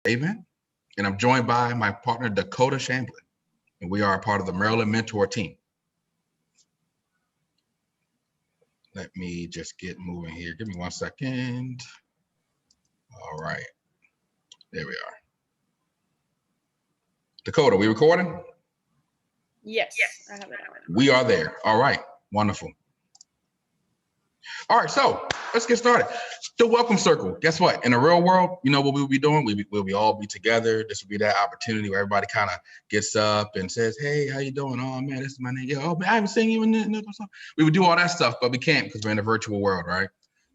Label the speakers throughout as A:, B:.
A: David, and I'm joined by my partner, Dakota Shamblin, and we are a part of the Maryland Mentor team. Let me just get moving here. Give me 1 second. All right, there we are. Dakota, we recording?
B: Yes, I have it on.
A: We are there. All right, wonderful. All right, so let's get started. The welcome circle. Guess what? In the real world, you know what we'll be doing? We'll all be together. This will be that opportunity where everybody kind of gets up and says, "Hey, how you doing? Oh man, this is my name. Yeah, oh man, I haven't seen you in the We would do all that stuff, but we can't because we're in a virtual world, right?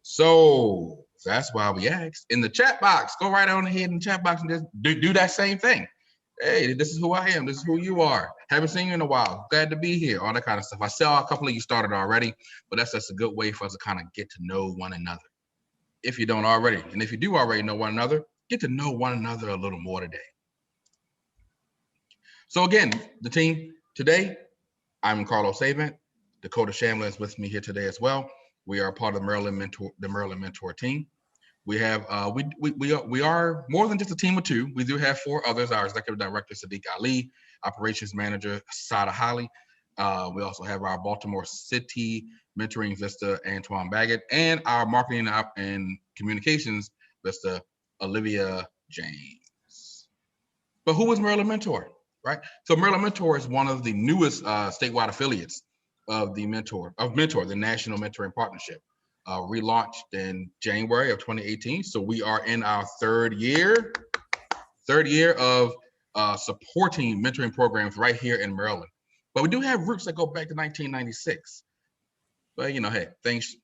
A: So that's why we asked in the chat box. Go right on ahead in the chat box and just do that same thing. Hey, this is who I am. This is who you are. Haven't seen you in a while. Glad to be here. All that kind of stuff. I saw a couple of you started already, but that's just a good way for us to kind of get to know one another. If you don't already, and if you do already know one another, get to know one another a little more today. So again, the team today, I'm Carlos Savant. Dakota Shamblin is with me here today as well. We are part of the Maryland Mentor team. We have we are more than just a team of two. We do have four others. Our executive director Sadiq Ali, operations manager Sada Holly. We also have our Baltimore City mentoring Vista Antoine Baggett, and our marketing and communications Vista Olivia James. But who is Maryland Mentor, right? So Maryland Mentor is one of the newest statewide affiliates of the Mentor, the National Mentoring Partnership. Relaunched in January of 2018. So we are in our third year of supporting mentoring programs right here in Maryland. But we do have roots that go back to 1996. But you know, hey, things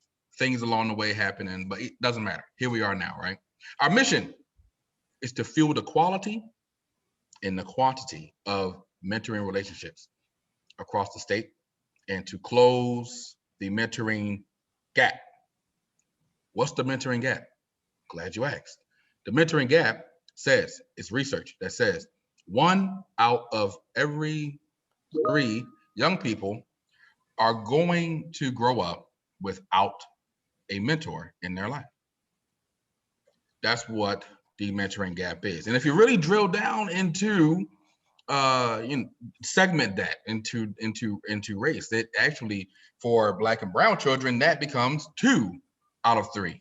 A: along the way happening, but it doesn't matter. Here we are now, right? Our mission is to fuel the quality and the quantity of mentoring relationships across the state and to close the mentoring gap. What's the mentoring gap? Glad you asked. The mentoring gap says, it's research that says 1 out of every 3 young people are going to grow up without a mentor in their life. That's what the mentoring gap is. And if you really drill down into segment that into race, that actually for Black and brown children, that becomes 2 out of 3.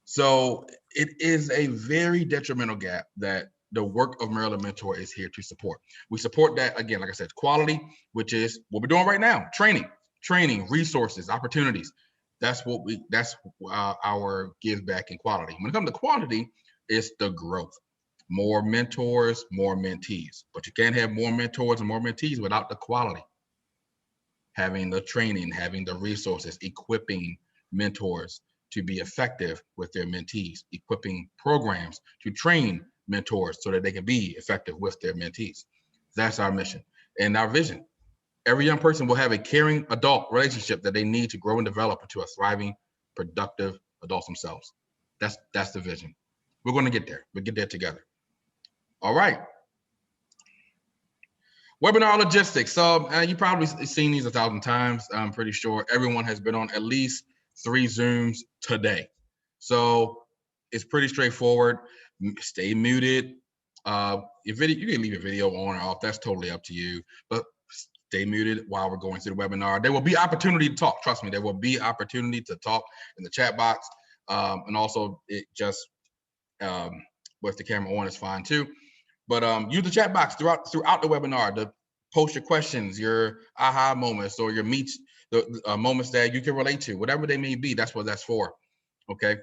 A: So it is a very detrimental gap that the work of Maryland Mentor is here to support. We support that, again, like I said, quality, which is what we're doing right now, training, resources, opportunities. That's our give back in quality. When it comes to quantity, it's the growth. More mentors, more mentees. But you can't have more mentors and more mentees without the quality. Having the training, having the resources, equipping mentors to be effective with their mentees, equipping programs to train mentors so that they can be effective with their mentees. That's our mission and our vision. Every young person will have a caring adult relationship that they need to grow and develop into a thriving, productive adults themselves. That's the vision. We're going to get there. We'll get there together. All right. Webinar logistics. So you've probably seen these 1,000 times. I'm pretty sure everyone has been on at least 3 Zooms today. So it's pretty straightforward. Stay muted. Your video, you can leave your video on or off. That's totally up to you. But stay muted while we're going through the webinar. There will be opportunity to talk. Trust me, there will be opportunity to talk in the chat box. And also it just with the camera on is fine too. But use the chat box throughout the webinar to post your questions, your aha moments, or your the moments that you can relate to, whatever they may be. That's what that's for. Okay.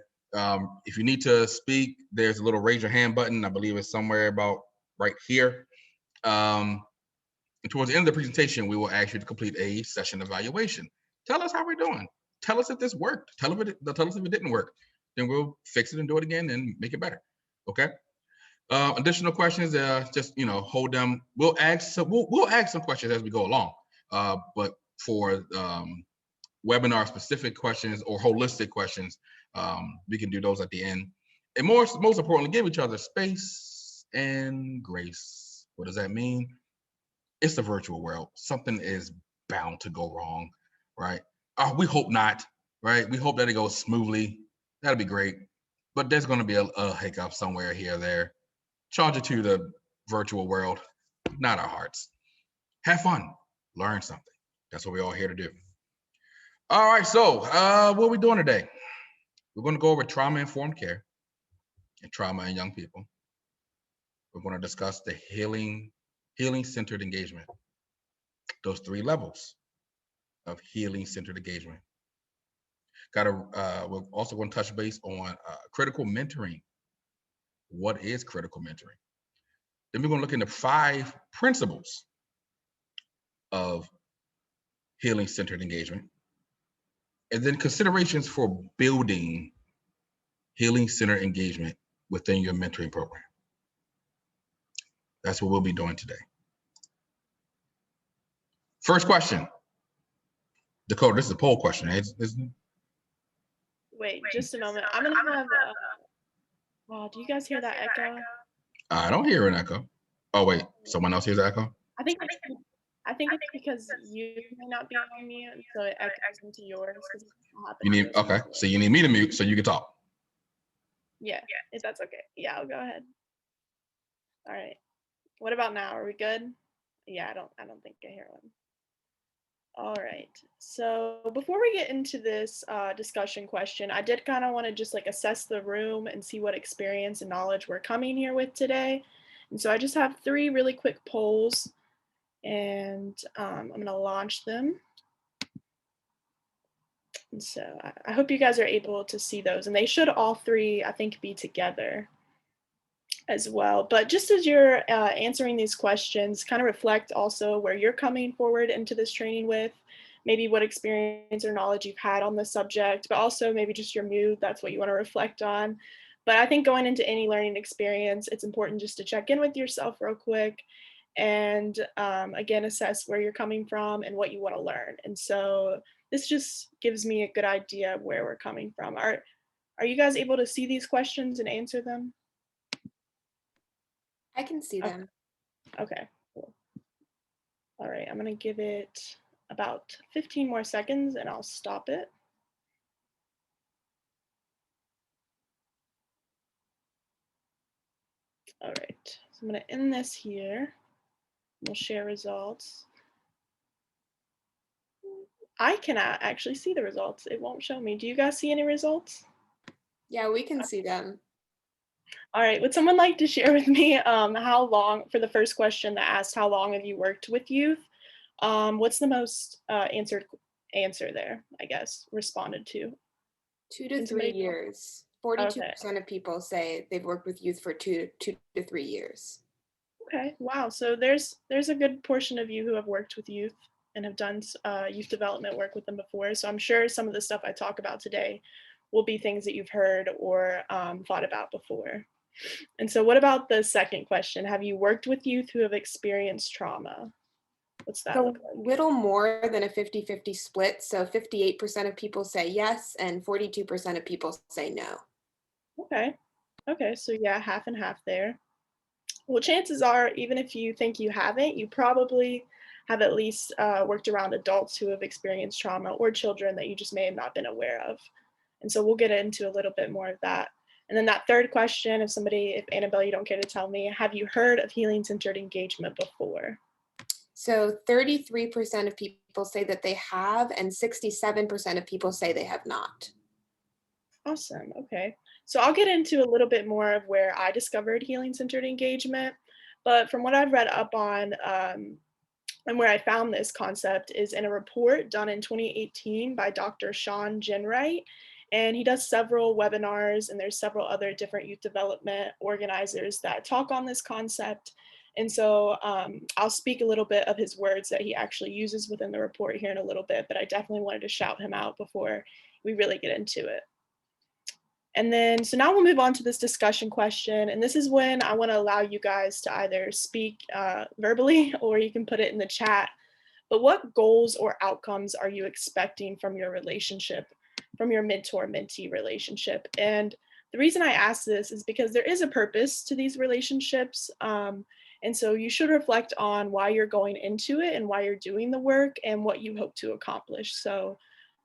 A: If you need to speak, there's a little raise your hand button. I believe it's somewhere about right here. And towards the end of the presentation, we will ask you to complete a session evaluation. Tell us how we're doing. Tell us if this worked. Tell us if it didn't work. Then we'll fix it and do it again and make it better. Okay. Additional questions, just hold them. We'll ask some questions as we go along. But for webinar specific questions or holistic questions, we can do those at the end. And most importantly, give each other space and grace. What does that mean? It's the virtual world. Something is bound to go wrong, right? We hope not, right? We hope that it goes smoothly. That'll be great. But there's going to be a hiccup somewhere here or there. charge it to the virtual world, not our hearts. Have fun, learn something. That's what we're all here to do. All right, so what are we doing today? We're going to go over trauma-informed care and trauma in young people. We're going to discuss the healing-centered engagement. Those 3 levels of healing-centered engagement. We're also going to touch base on critical mentoring. What is critical mentoring? Then we're going to look into 5 principles of healing-centered engagement, and then considerations for building healing-centered engagement within your mentoring program. That's what we'll be doing today. First question. Dakota, this is a poll question, isn't it?
B: Wait, just a moment. I'm gonna have. Wow, do you guys hear that echo?
A: I don't hear an echo. Oh wait, someone else hears an echo?
B: I think it's because you may not be on mute, so it echoes into yours.
A: You need so you need me to mute so you can talk.
B: Yeah, if that's okay. Yeah, I'll go ahead. All right. What about now? Are we good? Yeah, I don't think I hear one. All right. So before we get into this discussion question, I did kind of want to just like assess the room and see what experience and knowledge we're coming here with today. And so I just have 3 really quick polls, and I'm going to launch them. And so I hope you guys are able to see those, and they should all 3, I think, be together as well. But just as you're answering these questions, kind of reflect also where you're coming forward into this training with, maybe what experience or knowledge you've had on the subject, but also maybe just your mood. That's what you want to reflect on. But I think going into any learning experience, it's important just to check in with yourself real quick and again, assess where you're coming from and what you want to learn. And so this just gives me a good idea of where we're coming from. Are you guys able to see these questions and answer them?
C: I can see them.
B: Okay, cool. All right, I'm gonna give it about 15 more seconds and I'll stop it. All right, so I'm gonna end this here. We'll share results. I cannot actually see the results. It won't show me. Do you guys see any results?
C: Yeah, we can see them.
B: All right, would someone like to share with me how long, for the first question that asked how long have you worked with youth? What's the most answer there, I guess, responded to?
C: 2 to 3 years. 42% of people say they've worked with youth for 2 to 3 years.
B: Okay, wow. So there's a good portion of you who have worked with youth and have done youth development work with them before. So I'm sure some of the stuff I talk about today will be things that you've heard or thought about before. And so what about the second question? Have you worked with youth who have experienced trauma? What's that look like?
C: A little more than a 50-50 split. So 58% of people say yes and 42% of people say no.
B: Okay, so yeah, half and half there. Well, chances are, even if you think you haven't, you probably have at least worked around adults who have experienced trauma or children that you just may have not been aware of. And so we'll get into a little bit more of that. And then that third question, if Annabelle, you don't care to tell me, have you heard of healing-centered engagement before?
C: So 33% of people say that they have, and 67% of people say they have not.
B: Awesome, okay. So I'll get into a little bit more of where I discovered healing-centered engagement, but from what I've read up on, and where I found this concept is in a report done in 2018 by Dr. Sean Jenwright. And he does several webinars, and there's several other different youth development organizers that talk on this concept. And so I'll speak a little bit of his words that he actually uses within the report here in a little bit, but I definitely wanted to shout him out before we really get into it. And then, so now we'll move on to this discussion question. And this is when I want to allow you guys to either speak verbally or you can put it in the chat. But what goals or outcomes are you expecting from your relationship, from your mentor-mentee relationship? And the reason I ask this is because there is a purpose to these relationships. And so you should reflect on why you're going into it and why you're doing the work and what you hope to accomplish. So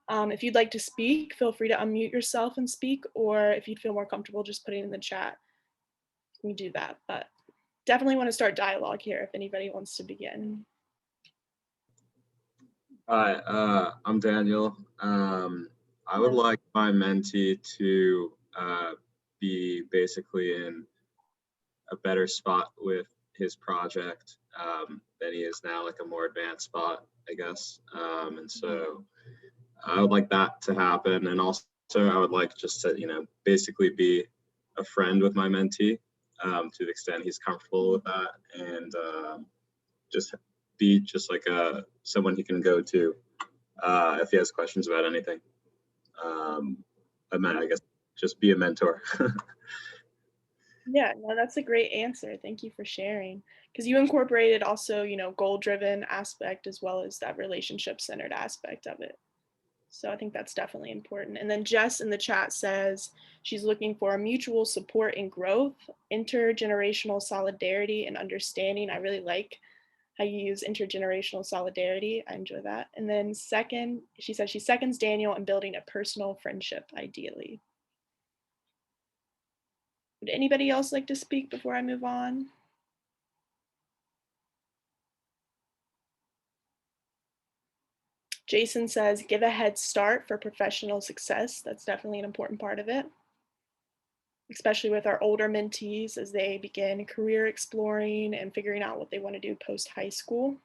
B: if you'd like to speak, feel free to unmute yourself and speak, or if you'd feel more comfortable just putting it in the chat, you can do that. But definitely want to start dialogue here if anybody wants to begin.
D: Hi, I'm Daniel. I would like my mentee to be basically in a better spot with his project than he is now, like a more advanced spot, I guess. And so I would like that to happen. And also, I would like just to, basically be a friend with my mentee to the extent he's comfortable with that, and just be just like someone he can go to if he has questions about anything. I guess just be a mentor.
B: Yeah, no, that's a great answer. Thank you for sharing. Because you incorporated also, goal-driven aspect as well as that relationship-centered aspect of it. So I think that's definitely important. And then Jess in the chat says she's looking for mutual support and growth, intergenerational solidarity and understanding. I really like how you use intergenerational solidarity. I enjoy that. And then second, she says she seconds Daniel in building a personal friendship, ideally. Would anybody else like to speak before I move on? Jason says, give a head start for professional success. That's definitely an important part of it, especially with our older mentees as they begin career exploring and figuring out what they want to do post high school.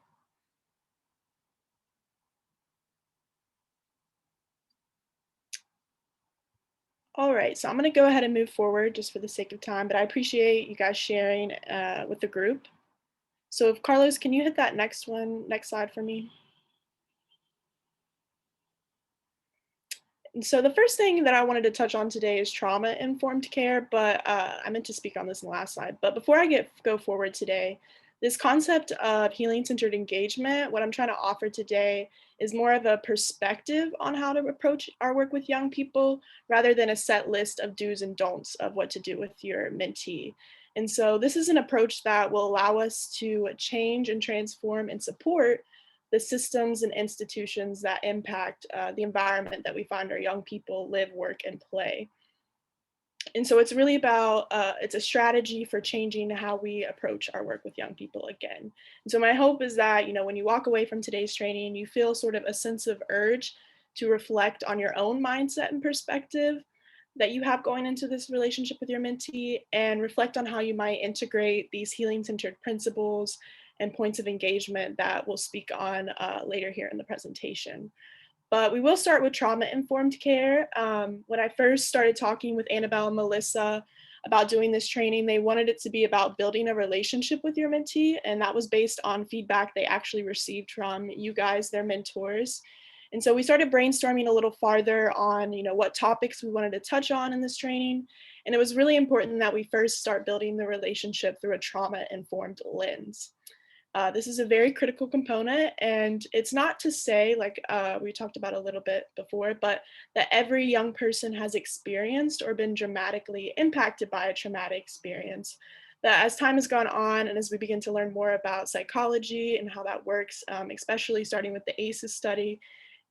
B: All right, so I'm going to go ahead and move forward just for the sake of time, but I appreciate you guys sharing with the group. So if Carlos, can you hit that next slide for me? And so the first thing that I wanted to touch on today is trauma-informed care, but I meant to speak on this in the last slide. But before I go forward today, this concept of healing-centered engagement, what I'm trying to offer today is more of a perspective on how to approach our work with young people rather than a set list of do's and don'ts of what to do with your mentee. And so this is an approach that will allow us to change and transform and support the systems and institutions that impact the environment that we find our young people live, work, and play. And so it's really about, it's a strategy for changing how we approach our work with young people again. And so my hope is that, when you walk away from today's training, you feel sort of a sense of urge to reflect on your own mindset and perspective that you have going into this relationship with your mentee, and reflect on how you might integrate these healing-centered principles and points of engagement that we'll speak on later here in the presentation. But we will start with trauma-informed care. When I first started talking with Annabelle and Melissa about doing this training, they wanted it to be about building a relationship with your mentee, and that was based on feedback they actually received from you guys, their mentors. And so we started brainstorming a little farther on, what topics we wanted to touch on in this training. And it was really important that we first start building the relationship through a trauma-informed lens. This is a very critical component, and it's not to say, like we talked about a little bit before, but that every young person has experienced or been dramatically impacted by a traumatic experience. That as time has gone on and as we begin to learn more about psychology and how that works, especially starting with the ACEs study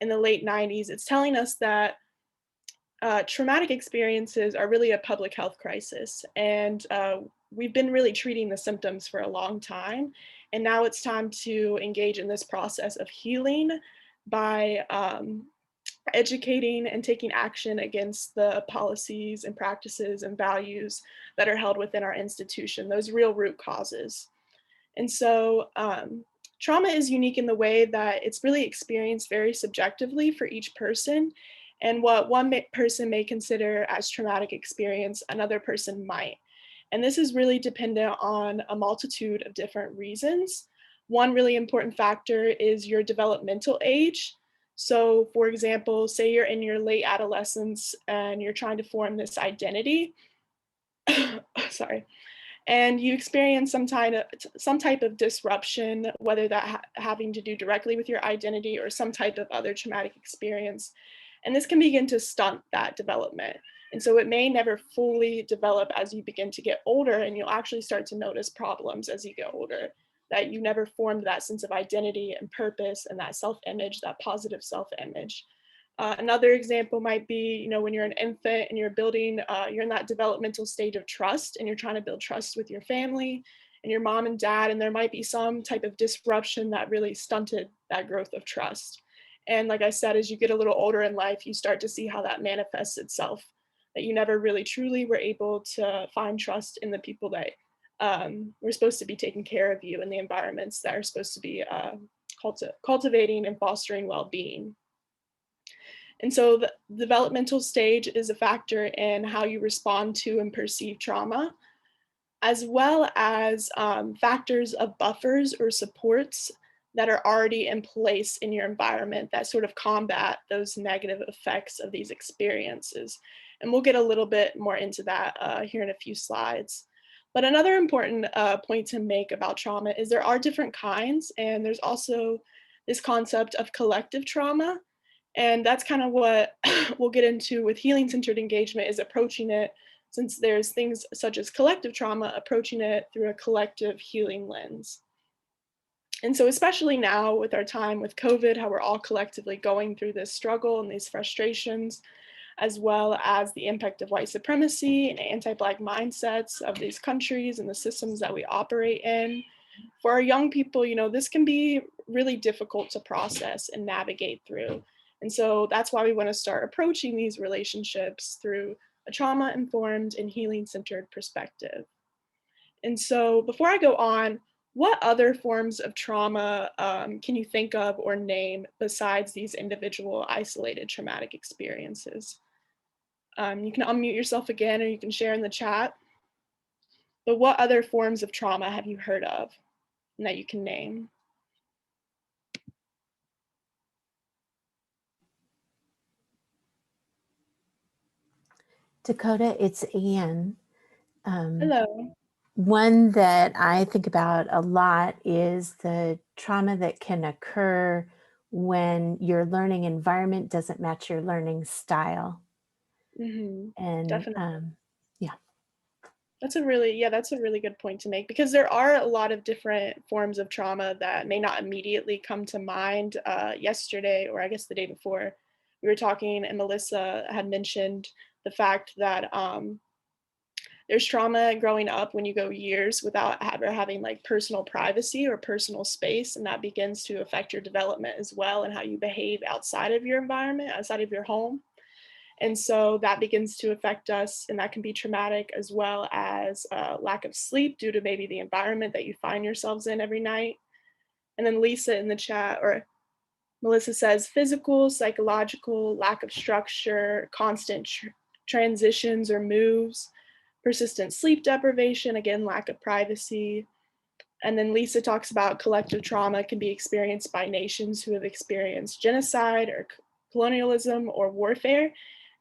B: in the late 90s, it's telling us that traumatic experiences are really a public health crisis. And we've been really treating the symptoms for a long time. And now it's time to engage in this process of healing by educating and taking action against the policies and practices and values that are held within our institution, those real root causes. And so trauma is unique in the way that it's really experienced very subjectively for each person. And what one person may consider as traumatic experience, another person might. And this is really dependent on a multitude of different reasons. One really important factor is your developmental age. So for example, say you're in your late adolescence and you're trying to form this identity, sorry, and you experience some type of disruption, whether that having to do directly with your identity or some type of other traumatic experience. And this can begin to stunt that development. And so it may never fully develop as you begin to get older, and you'll actually start to notice problems as you get older, that you never formed that sense of identity and purpose and that self-image, that positive self-image. Another example might be, when you're an infant and you're in that developmental stage of trust and you're trying to build trust with your family and your mom and dad, and there might be some type of disruption that really stunted that growth of trust. And like I said, as you get a little older in life, you start to see how that manifests itself, that you never really truly were able to find trust in the people that were supposed to be taking care of you, and the environments that are supposed to be cultivating and fostering well-being. And so the developmental stage is a factor in how you respond to and perceive trauma, as well as factors of buffers or supports that are already in place in your environment that sort of combat those negative effects of these experiences. And we'll get a little bit more into that here in a few slides. But another important point to make about trauma is there are different kinds, and there's also this concept of collective trauma. And that's kind of what we'll get into with healing-centered engagement, is approaching it, since there's things such as collective trauma, approaching it through a collective healing lens. And so especially now with our time with COVID, how we're all collectively going through this struggle and these frustrations, as well as the impact of white supremacy and anti-Black mindsets of these countries and the systems that we operate in. For our young people, this can be really difficult to process and navigate through. And so that's why we want to start approaching these relationships through a trauma-informed and healing-centered perspective. And so before I go on, what other forms of trauma can you think of or name besides these individual isolated traumatic experiences? You can unmute yourself again, or you can share in the chat. But what other forms of trauma have you heard of and that you can name?
E: Dakota, it's Anne.
B: Hello.
E: One that I think about a lot is the trauma that can occur when your learning environment doesn't match your learning style.
B: Mm-hmm.
E: And
B: Definitely.
E: yeah.
B: That's a really good point to make, because there are a lot of different forms of trauma that may not immediately come to mind. Yesterday, or I guess the day before, we were talking and Melissa had mentioned the fact that there's trauma growing up when you go years without ever having like personal privacy or personal space, and that begins to affect your development as well, and how you behave outside of your environment, outside of your home. And so that begins to affect us, and that can be traumatic, as well as lack of sleep due to maybe the environment that you find yourselves in every night. And then Lisa in the chat, or Melissa, says physical, psychological, lack of structure, constant transitions or moves, persistent sleep deprivation, again, lack of privacy. And then Lisa talks about collective trauma can be experienced by nations who have experienced genocide or colonialism or warfare.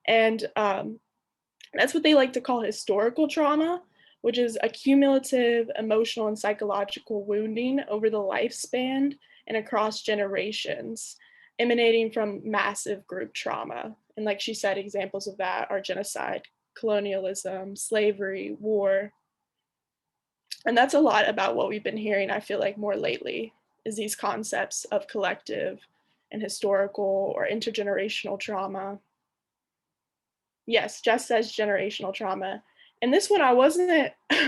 B: And that's what they like to call historical trauma, which is a cumulative emotional and psychological wounding over the lifespan and across generations, emanating from massive group trauma. And like she said, examples of that are genocide, colonialism, slavery, war. And that's a lot about what we've been hearing, I feel like, more lately, is these concepts of collective and historical or intergenerational trauma. Yes, Jess says generational trauma. And this one, I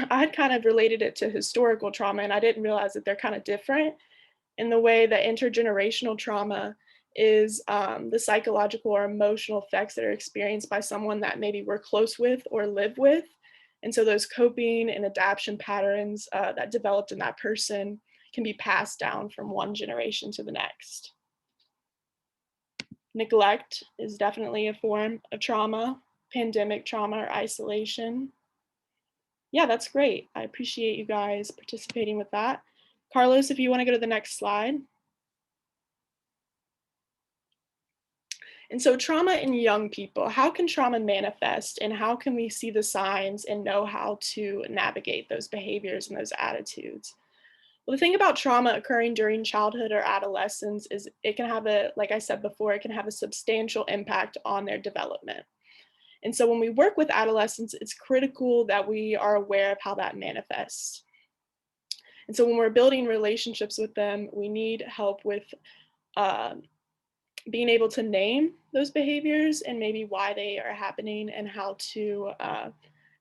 B: had kind of related it to historical trauma, and I didn't realize that they're kind of different in the way that intergenerational trauma is the psychological or emotional effects that are experienced by someone that maybe we're close with or live with. And so those coping and adaptation patterns that developed in that person can be passed down from one generation to the next. Neglect is definitely a form of trauma, pandemic trauma or isolation. Yeah, that's great. I appreciate you guys participating with that. Carlos, if you want to go to the next slide. And so trauma in young people, how can trauma manifest, and how can we see the signs and know how to navigate those behaviors and those attitudes? Well, the thing about trauma occurring during childhood or adolescence is it can have like I said before, it can have a substantial impact on their development. And so when we work with adolescents, it's critical that we are aware of how that manifests. And so when we're building relationships with them, we need help with being able to name those behaviors and maybe why they are happening, and how to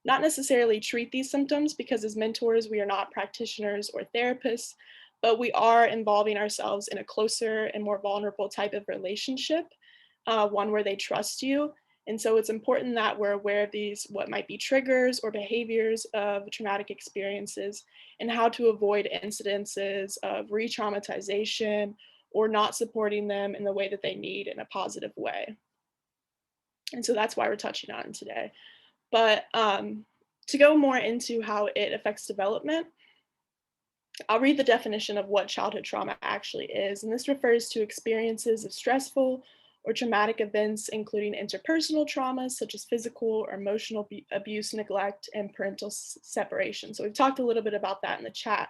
B: not necessarily treat these symptoms, because as mentors, we are not practitioners or therapists, but we are involving ourselves in a closer and more vulnerable type of relationship, one where they trust you. And so it's important that we're aware of these, what might be triggers or behaviors of traumatic experiences, and how to avoid incidences of re traumatization or not supporting them in the way that they need in a positive way. And so that's why we're touching on it today. But to go more into how it affects development, I'll read the definition of what childhood trauma actually is. And this refers to experiences of stressful or traumatic events, including interpersonal traumas such as physical or emotional abuse, neglect, and parental separation. So we've talked a little bit about that in the chat.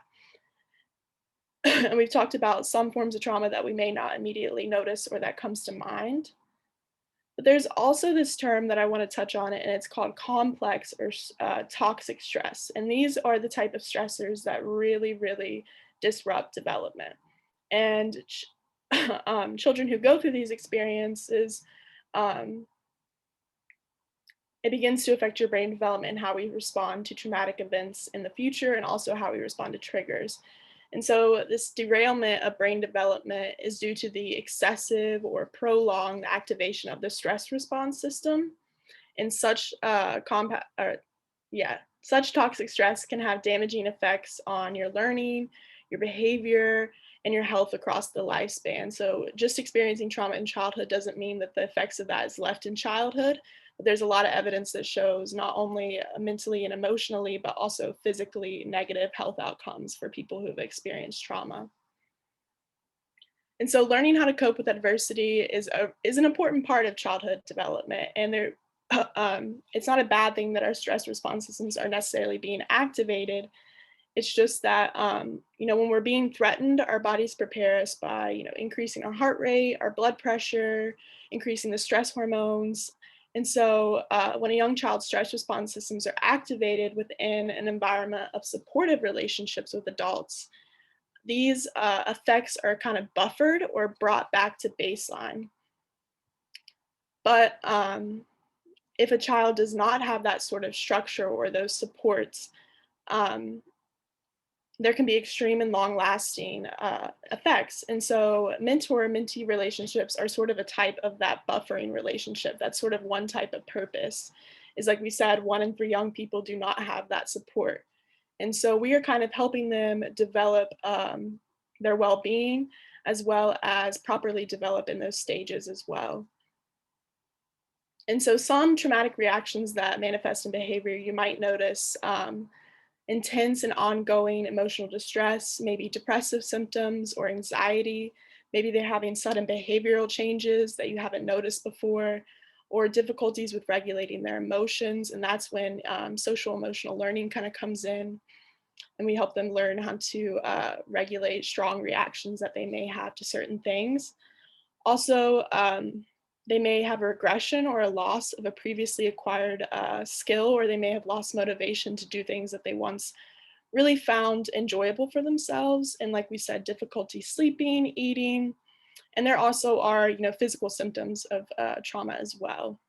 B: And we've talked about some forms of trauma that we may not immediately notice or that comes to mind. But there's also this term that I want to touch on, and it's called complex or toxic stress. And these are the type of stressors that really, really disrupt development. And children who go through these experiences, um, it begins to affect your brain development and how we respond to traumatic events in the future, and also how we respond to triggers. And so this derailment of brain development is due to the excessive or prolonged activation of the stress response system. And such toxic stress can have damaging effects on your learning, your behavior, and your health across the lifespan. So just experiencing trauma in childhood doesn't mean that the effects of that is left in childhood. But there's a lot of evidence that shows not only mentally and emotionally, but also physically negative health outcomes for people who have experienced trauma. And so learning how to cope with adversity is an important part of childhood development. And it's not a bad thing that our stress response systems are necessarily being activated. It's just that, when we're being threatened, our bodies prepare us by, increasing our heart rate, our blood pressure, increasing the stress hormones. And so when a young child's stress response systems are activated within an environment of supportive relationships with adults, these effects are kind of buffered or brought back to baseline. But if a child does not have that sort of structure or those supports, there can be extreme and long lasting effects. And so mentor-mentee relationships are sort of a type of that buffering relationship. That's sort of one type of purpose, is like we said, 1 in 3 young people do not have that support. And so we are kind of helping them develop their well-being, as well as properly develop in those stages as well. And so some traumatic reactions that manifest in behavior, you might notice intense and ongoing emotional distress, maybe depressive symptoms or anxiety. Maybe they're having sudden behavioral changes that you haven't noticed before, or difficulties with regulating their emotions. And that's when social emotional learning kind of comes in, and we help them learn how to regulate strong reactions that they may have to certain things. Also, they may have a regression or a loss of a previously acquired skill, or they may have lost motivation to do things that they once really found enjoyable for themselves. And like we said, difficulty sleeping, eating, and there also are, physical symptoms of trauma as well.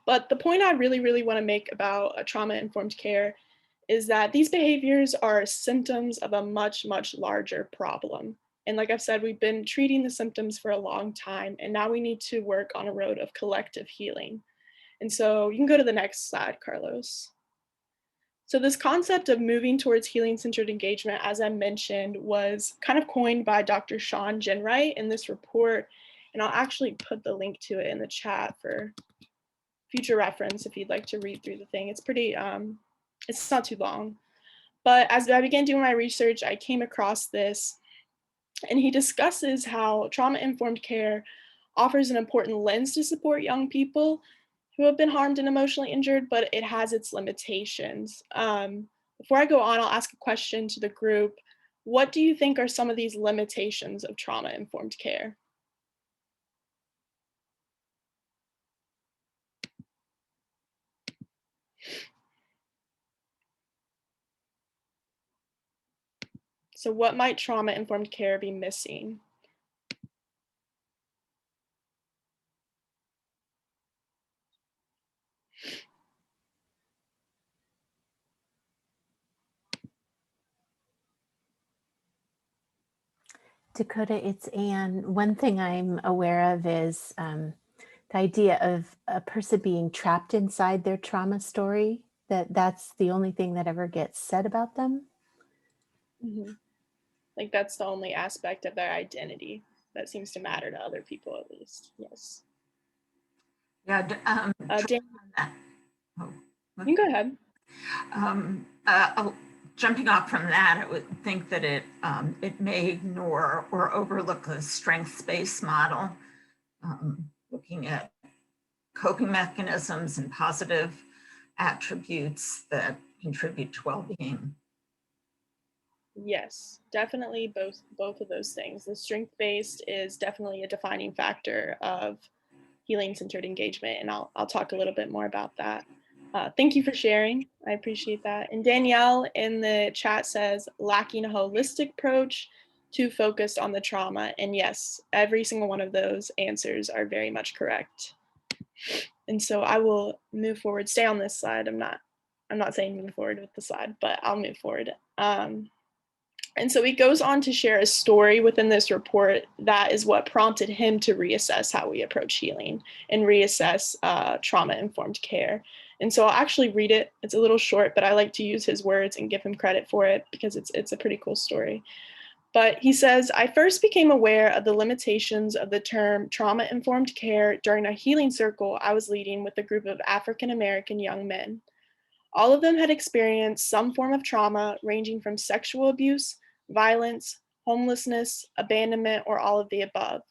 B: But the point I really, really want to make about trauma-informed care is that these behaviors are symptoms of a much, much larger problem. And like I've said, we've been treating the symptoms for a long time, and now we need to work on a road of collective healing. And so you can go to the next slide, Carlos. So this concept of moving towards healing-centered engagement, as I mentioned, was kind of coined by Dr. Sean Ginwright in this report. And I'll actually put the link to it in the chat for future reference if you'd like to read through the thing. It's pretty, it's not too long. But as I began doing my research, I came across this, and he discusses how trauma-informed care offers an important lens to support young people who have been harmed and emotionally injured, but it has its limitations. Before I go on, I'll ask a question to the group. What do you think are some of these limitations of trauma-informed care? So what might trauma-informed care be missing?
E: Dakota, it's Anne. One thing I'm aware of is the idea of a person being trapped inside their trauma story, that's the only thing that ever gets said about them.
B: Like that's the only aspect of their identity that seems to matter to other people, at least. Yes.
F: Yeah.
B: Dan,
F: Oh,
B: you can go ahead.
F: Jumping off from that, I would think that it may ignore or overlook the strengths-based model, looking at coping mechanisms and positive attributes that contribute to well-being.
B: Yes, definitely both of those things. The strength-based is definitely a defining factor of healing-centered engagement, and I'll talk a little bit more about that. Thank you for sharing. I appreciate that. And Danielle in the chat says, lacking a holistic approach, too focused on the trauma. And yes, every single one of those answers are very much correct. And so I will move forward, stay on this slide. I'm not saying move forward with the slide, but I'll move forward. And so he goes on to share a story within this report that is what prompted him to reassess how we approach healing and reassess trauma-informed care. And so I'll actually read it. It's a little short, but I like to use his words and give him credit for it because it's a pretty cool story. But he says, I first became aware of the limitations of the term trauma-informed care during a healing circle I was leading with a group of African-American young men. All of them had experienced some form of trauma ranging from sexual abuse, violence, homelessness, abandonment, or all of the above.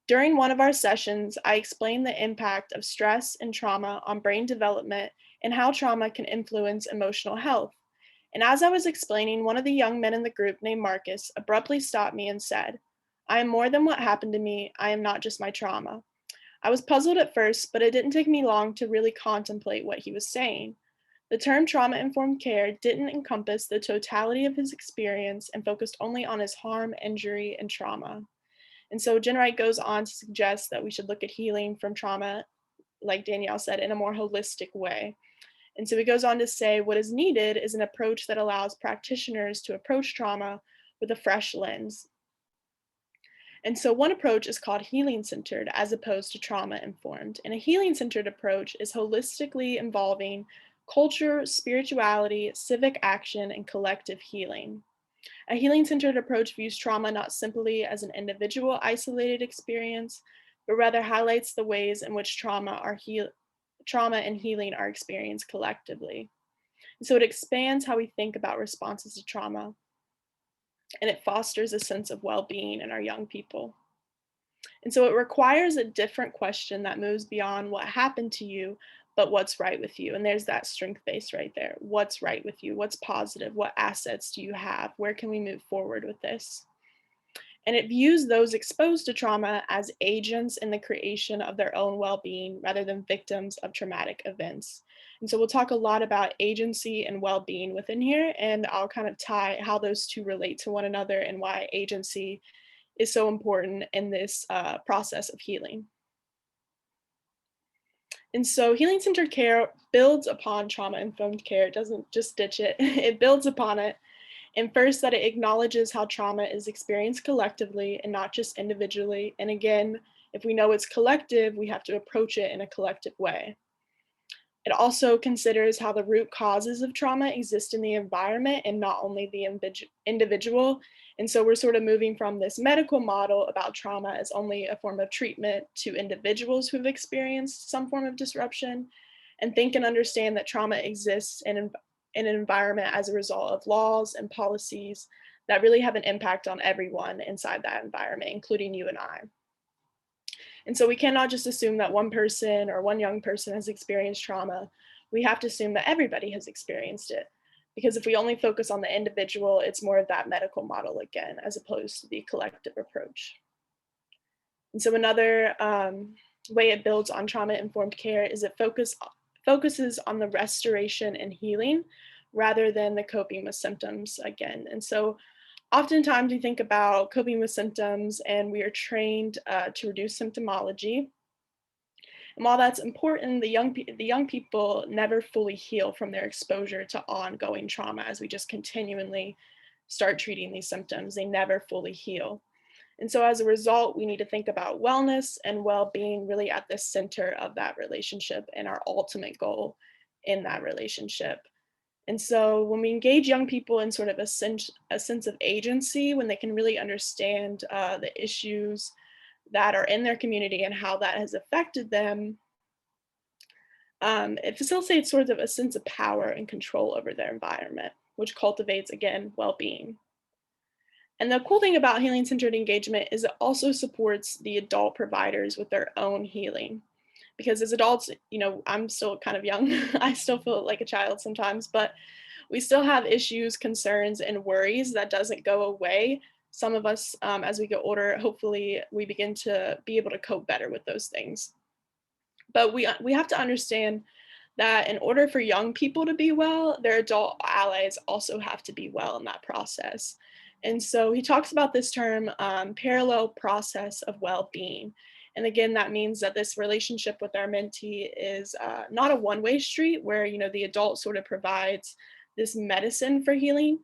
B: During one of our sessions, I explained the impact of stress and trauma on brain development and how trauma can influence emotional health. And as I was explaining, one of the young men in the group named Marcus abruptly stopped me and said, I am more than what happened to me. I am not just my trauma. I was puzzled at first, but it didn't take me long to really contemplate what he was saying. The term trauma-informed care didn't encompass the totality of his experience and focused only on his harm, injury, and trauma. And so Jen Wright goes on to suggest that we should look at healing from trauma, like Danielle said, in a more holistic way. And so he goes on to say what is needed is an approach that allows practitioners to approach trauma with a fresh lens. And so one approach is called healing-centered as opposed to trauma-informed. And a healing-centered approach is holistically involving culture, spirituality, civic action, and collective healing. A healing-centered approach views trauma not simply as an individual isolated experience, but rather highlights the ways in which trauma and healing are experienced collectively. And so it expands how we think about responses to trauma, and it fosters a sense of well-being in our young people. And so it requires a different question that moves beyond what happened to you, but what's right with you. And there's that strength base right there. What's right with you? What's positive? What assets do you have? Where can we move forward with this? And it views those exposed to trauma as agents in the creation of their own well-being rather than victims of traumatic events. And so we'll talk a lot about agency and well-being within here, and I'll kind of tie how those two relate to one another and why agency is so important in this process of healing. And so healing-centered care builds upon trauma-informed care. It doesn't just ditch it, it builds upon it. And first, that it acknowledges how trauma is experienced collectively and not just individually. And again, if we know it's collective, we have to approach it in a collective way. It also considers how the root causes of trauma exist in the environment and not only the individual. And so we're sort of moving from this medical model about trauma as only a form of treatment to individuals who've experienced some form of disruption, and think and understand that trauma exists in an environment as a result of laws and policies that really have an impact on everyone inside that environment, including you and I. And so we cannot just assume that one person or one young person has experienced trauma. We have to assume that everybody has experienced it. Because if we only focus on the individual, it's more of that medical model again, as opposed to the collective approach. And so another way it builds on trauma-informed care is it focuses on the restoration and healing rather than the coping with symptoms again. And so oftentimes we think about coping with symptoms and we are trained to reduce symptomology. And while that's important, the young people never fully heal from their exposure to ongoing trauma as we just continually start treating these symptoms. They never fully heal. And so as a result, we need to think about wellness and well-being really at the center of that relationship and our ultimate goal in that relationship. And so when we engage young people in sort of a sense of agency, when they can really understand the issues that are in their community and how that has affected them, it facilitates sort of a sense of power and control over their environment, which cultivates, again, well-being. And the cool thing about healing-centered engagement is it also supports the adult providers with their own healing. Because as adults, I'm still kind of young. I still feel like a child sometimes, but we still have issues, concerns, and worries that doesn't go away. Some of us, as we get older, hopefully we begin to be able to cope better with those things. But we have to understand that in order for young people to be well, their adult allies also have to be well in that process. And so he talks about this term, parallel process of well-being. And again, that means that this relationship with our mentee is not a one-way street where, the adult sort of provides this medicine for healing,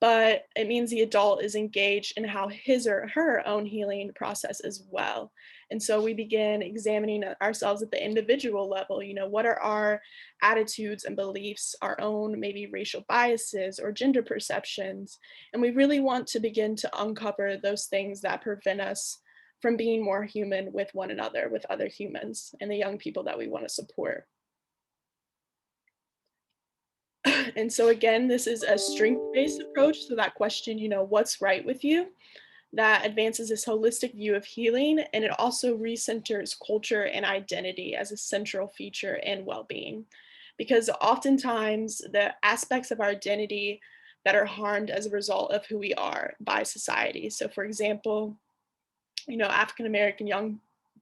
B: but it means the adult is engaged in how his or her own healing process as well. And so we begin examining ourselves at the individual level. What are our attitudes and beliefs, our own maybe racial biases or gender perceptions? And we really want to begin to uncover those things that prevent us from being more human with one another, with other humans, and the young people that we want to support. And so again, this is a strength-based approach. So that question, what's right with you? That advances this holistic view of healing, and it also recenters culture and identity as a central feature in well-being. Because oftentimes the aspects of our identity that are harmed as a result of who we are by society. So for example, African American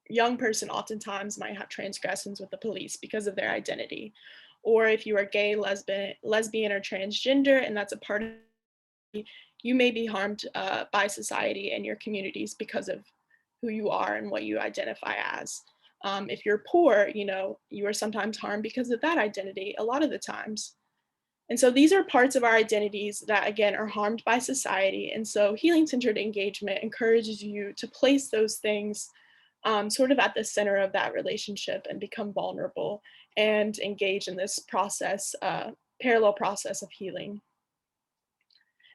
B: young person oftentimes might have transgressions with the police because of their identity. Or if you are gay, lesbian, or transgender, and that's a part of you may be harmed by society and your communities because of who you are and what you identify as. If you're poor, you are sometimes harmed because of that identity a lot of the times. And so these are parts of our identities that, again, are harmed by society. And so healing-centered engagement encourages you to place those things sort of at the center of that relationship and become vulnerable and engage in this process, parallel process of healing.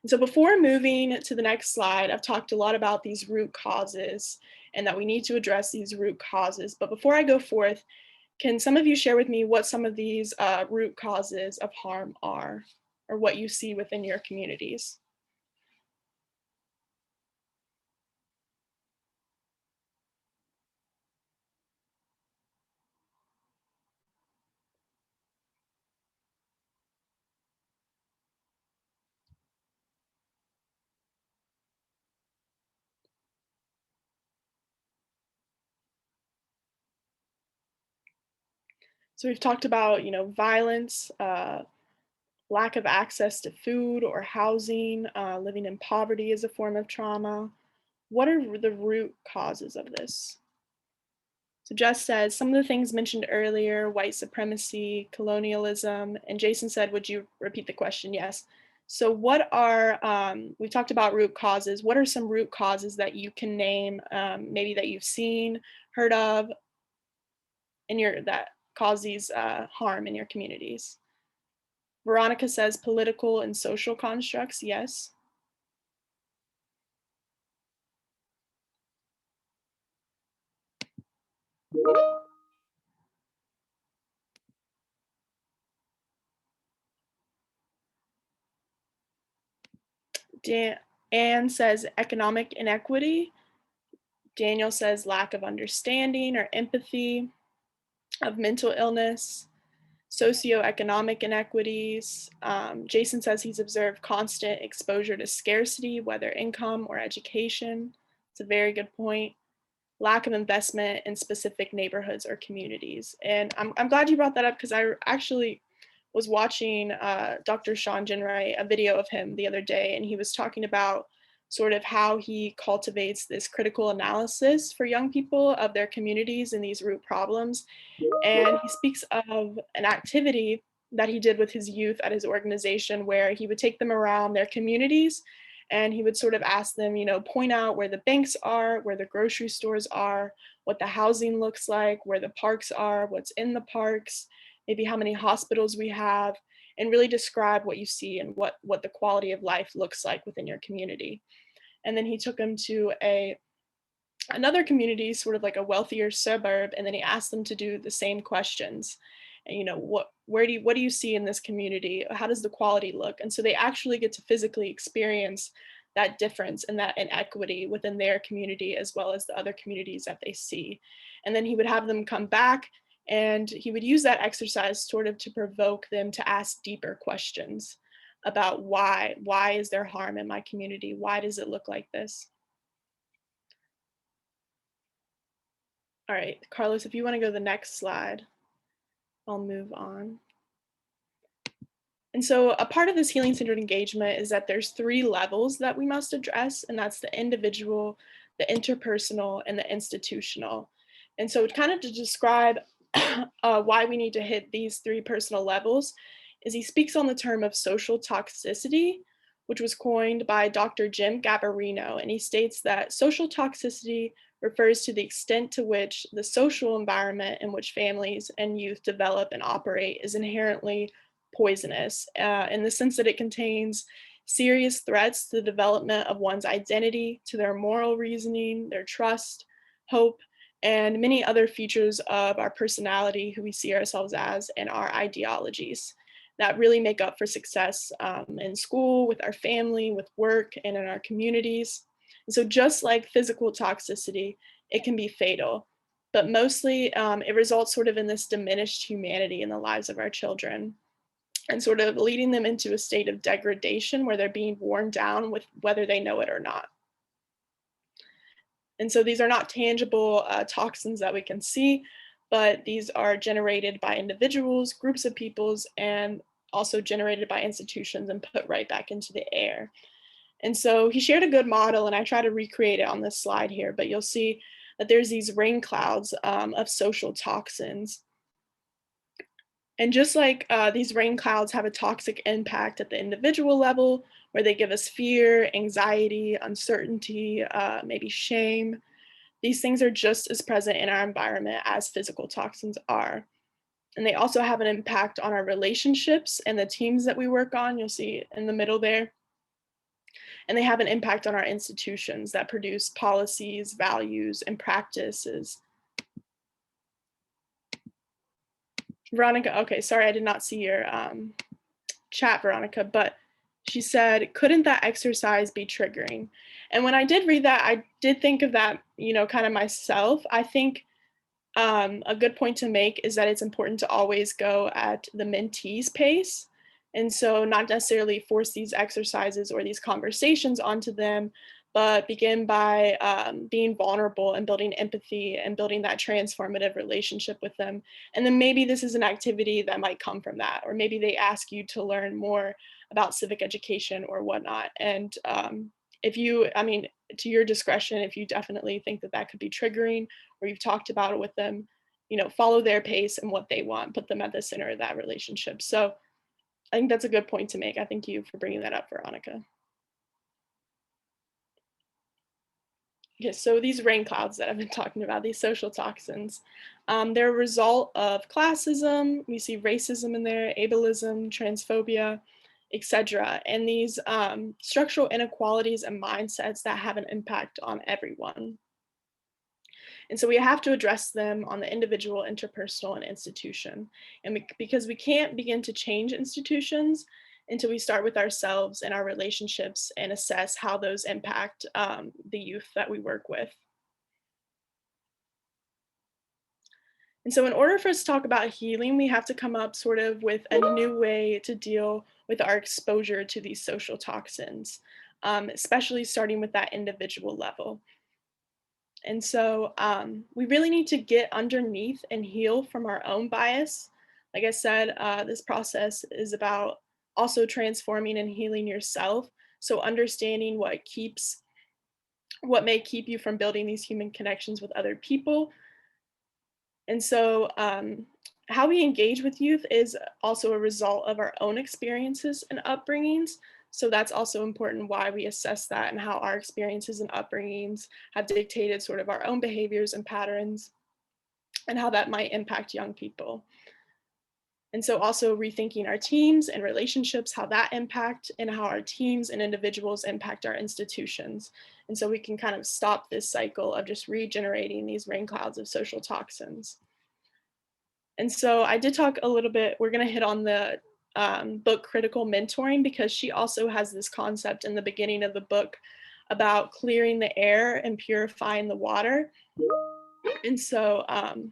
B: And so before moving to the next slide, I've talked a lot about these root causes and that we need to address these root causes. But before I go forth, can some of you share with me what some of these root causes of harm are, or what you see within your communities? So we've talked about, violence, lack of access to food or housing, living in poverty is a form of trauma. What are the root causes of this? So Jess says some of the things mentioned earlier, white supremacy, colonialism, and Jason said, would you repeat the question? Yes. So what are, we talked about root causes. What are some root causes that you can name, maybe that you've seen, heard of, that cause these harm in your communities? Veronica says political and social constructs, yes. Anne says economic inequity. Daniel says lack of understanding or empathy of mental illness, socioeconomic inequities. Jason says he's observed constant exposure to scarcity, whether income or education. It's a very good point. Lack of investment in specific neighborhoods or communities. And I'm glad you brought that up because I actually was watching Dr. Sean Ginwright, a video of him the other day, and he was talking about sort of how he cultivates this critical analysis for young people of their communities and these root problems. And he speaks of an activity that he did with his youth at his organization where he would take them around their communities And he would sort of ask them, point out where the banks are, where the grocery stores are, what the housing looks like, where the parks are, what's in the parks, maybe how many hospitals we have, and really describe what you see and what the quality of life looks like within your community. And then he took them to another community, sort of like a wealthier suburb, and then he asked them to do the same questions. And what do you see in this community? How does the quality look? And so they actually get to physically experience that difference and that inequity within their community as well as the other communities that they see. And then he would have them come back, and he would use that exercise sort of to provoke them to ask deeper questions about why is there harm in my community? Why does it look like this? All right, Carlos, if you want to go to the next slide, I'll move on. And so a part of this healing-centered engagement is that there's 3 levels that we must address, and that's the individual, the interpersonal, and the institutional. And so kind of to describe why we need to hit these 3 personal levels is he speaks on the term of social toxicity, which was coined by Dr. Jim Gabarino, and he states that social toxicity refers to the extent to which the social environment in which families and youth develop and operate is inherently poisonous, in the sense that it contains serious threats to the development of one's identity, to their moral reasoning, their trust, hope, and many other features of our personality, who we see ourselves as, and our ideologies that really make up for success in school, with our family, with work, and in our communities. And so just like physical toxicity, it can be fatal, but mostly it results sort of in this diminished humanity in the lives of our children and sort of leading them into a state of degradation where they're being worn down with whether they know it or not. And so these are not tangible toxins that we can see, but these are generated by individuals, groups of peoples, and also generated by institutions and put right back into the air. And so he shared a good model, and I try to recreate it on this slide here, but you'll see that there's these rain clouds of social toxins. And just like these rain clouds have a toxic impact at the individual level, where they give us fear, anxiety, uncertainty, maybe shame, these things are just as present in our environment as physical toxins are. And they also have an impact on our relationships and the teams that we work on. You'll see in the middle there. And they have an impact on our institutions that produce policies, values, and practices. Veronica, okay, sorry, I did not see your chat, Veronica, but she said, couldn't that exercise be triggering? And when I did read that, I did think of that, kind of myself. I think a good point to make is that it's important to always go at the mentee's pace. And so not necessarily force these exercises or these conversations onto them, but begin by being vulnerable and building empathy and building that transformative relationship with them. And then maybe this is an activity that might come from that, or maybe they ask you to learn more about civic education or whatnot. And if you, to your discretion, if you definitely think that that could be triggering, or you've talked about it with them, follow their pace and what they want, put them at the center of that relationship. So I think that's a good point to make. I thank you for bringing that up, Veronica. Yes, so these rain clouds that I've been talking about, these social toxins, they're a result of classism. We see racism in there, ableism, transphobia, etc. And these structural inequalities and mindsets that have an impact on everyone. And so we have to address them on the individual, interpersonal, and institution. And because we can't begin to change institutions until we start with ourselves and our relationships and assess how those impact the youth that we work with. And so in order for us to talk about healing, we have to come up sort of with a new way to deal with our exposure to these social toxins, especially starting with that individual level. And so we really need to get underneath and heal from our own bias. Like I said, this process is about also transforming and healing yourself. So understanding what may keep you from building these human connections with other people. And so how we engage with youth is also a result of our own experiences and upbringings. So that's also important why we assess that and how our experiences and upbringings have dictated sort of our own behaviors and patterns and how that might impact young people. And so also rethinking our teams and relationships, how that impact and how our teams and individuals impact our institutions. And so we can kind of stop this cycle of just regenerating these rain clouds of social toxins. And so I did talk a little bit, we're going to hit on the book Critical Mentoring, because she also has this concept in the beginning of the book about clearing the air and purifying the water. And so I'm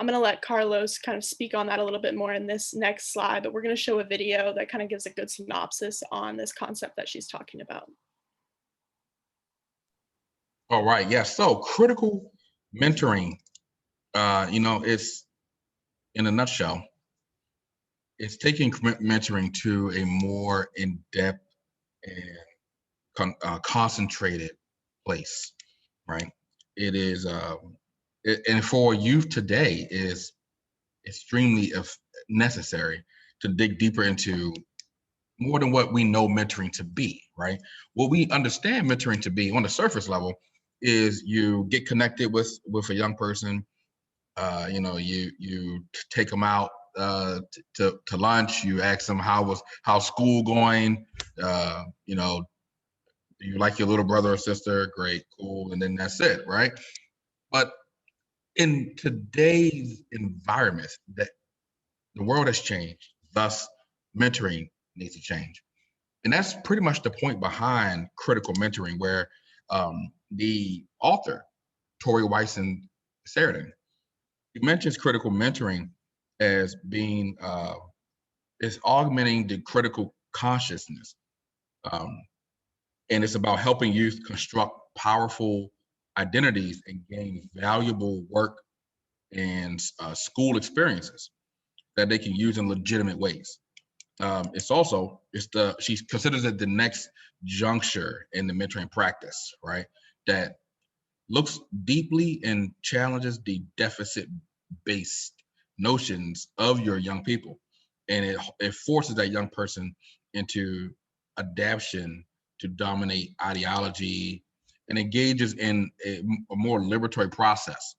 B: going to let Carlos kind of speak on that a little bit more in this next slide, but we're going to show a video that kind of gives a good synopsis on this concept that she's talking about.
A: All right, yes. So critical mentoring, it's, in a nutshell, it's taking mentoring to a more in-depth and concentrated place, right? It is, and for youth today, is extremely necessary to dig deeper into more than what we know mentoring to be, right? What we understand mentoring to be on the surface level is you get connected with a young person, you take them out to lunch, you ask them how's school going, do you like your little brother or sister? Great, cool, and then that's it, right? But in today's environment, that the world has changed, thus mentoring needs to change. And that's pretty much the point behind critical mentoring, where the author, Tori Weisen Sheridan, he mentions critical mentoring as being is augmenting the critical consciousness. And it's about helping youth construct powerful identities and gain valuable work and school experiences that they can use in legitimate ways. She considers it the next juncture in the mentoring practice, right? That looks deeply and challenges the deficit-based notions of your young people, and it forces that young person into adaptation to dominate ideology and engages in a more liberatory process.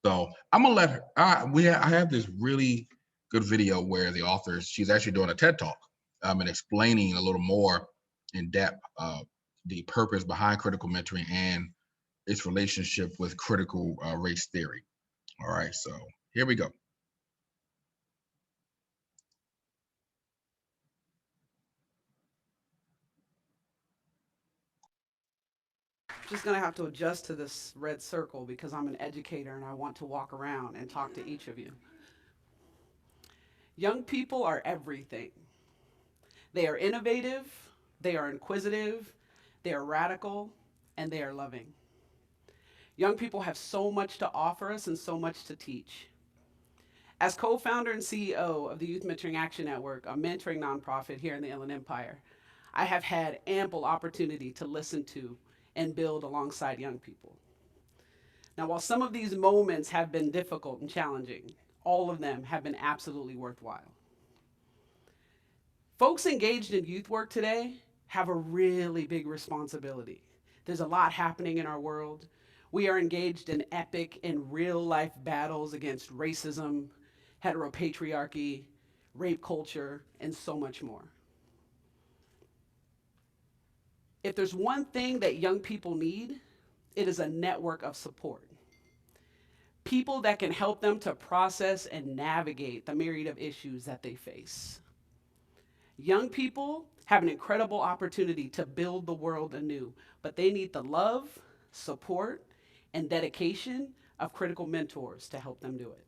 A: So I'm gonna let her. I have this really good video where the author, she's actually doing a TED talk and explaining a little more in depth the purpose behind critical mentoring and its relationship with critical race theory. All right, so here we go.
G: Just gonna have to adjust to this red circle because I'm an educator and I want to walk around and talk to each of you. Young people are everything. They are innovative, they are inquisitive, they are radical, and they are loving. Young people have so much to offer us and so much to teach. As co-founder and CEO of the Youth Mentoring Action Network, a mentoring nonprofit here in the Inland Empire, I have had ample opportunity to listen to and build alongside young people. Now, while some of these moments have been difficult and challenging, all of them have been absolutely worthwhile. Folks engaged in youth work today have a really big responsibility. There's a lot happening in our world. We are engaged in epic and real life battles against racism, heteropatriarchy, rape culture, and so much more. If there's one thing that young people need, it is a network of support. People that can help them to process and navigate the myriad of issues that they face. Young people have an incredible opportunity to build the world anew, but they need the love, support, and dedication of critical mentors to help them do it.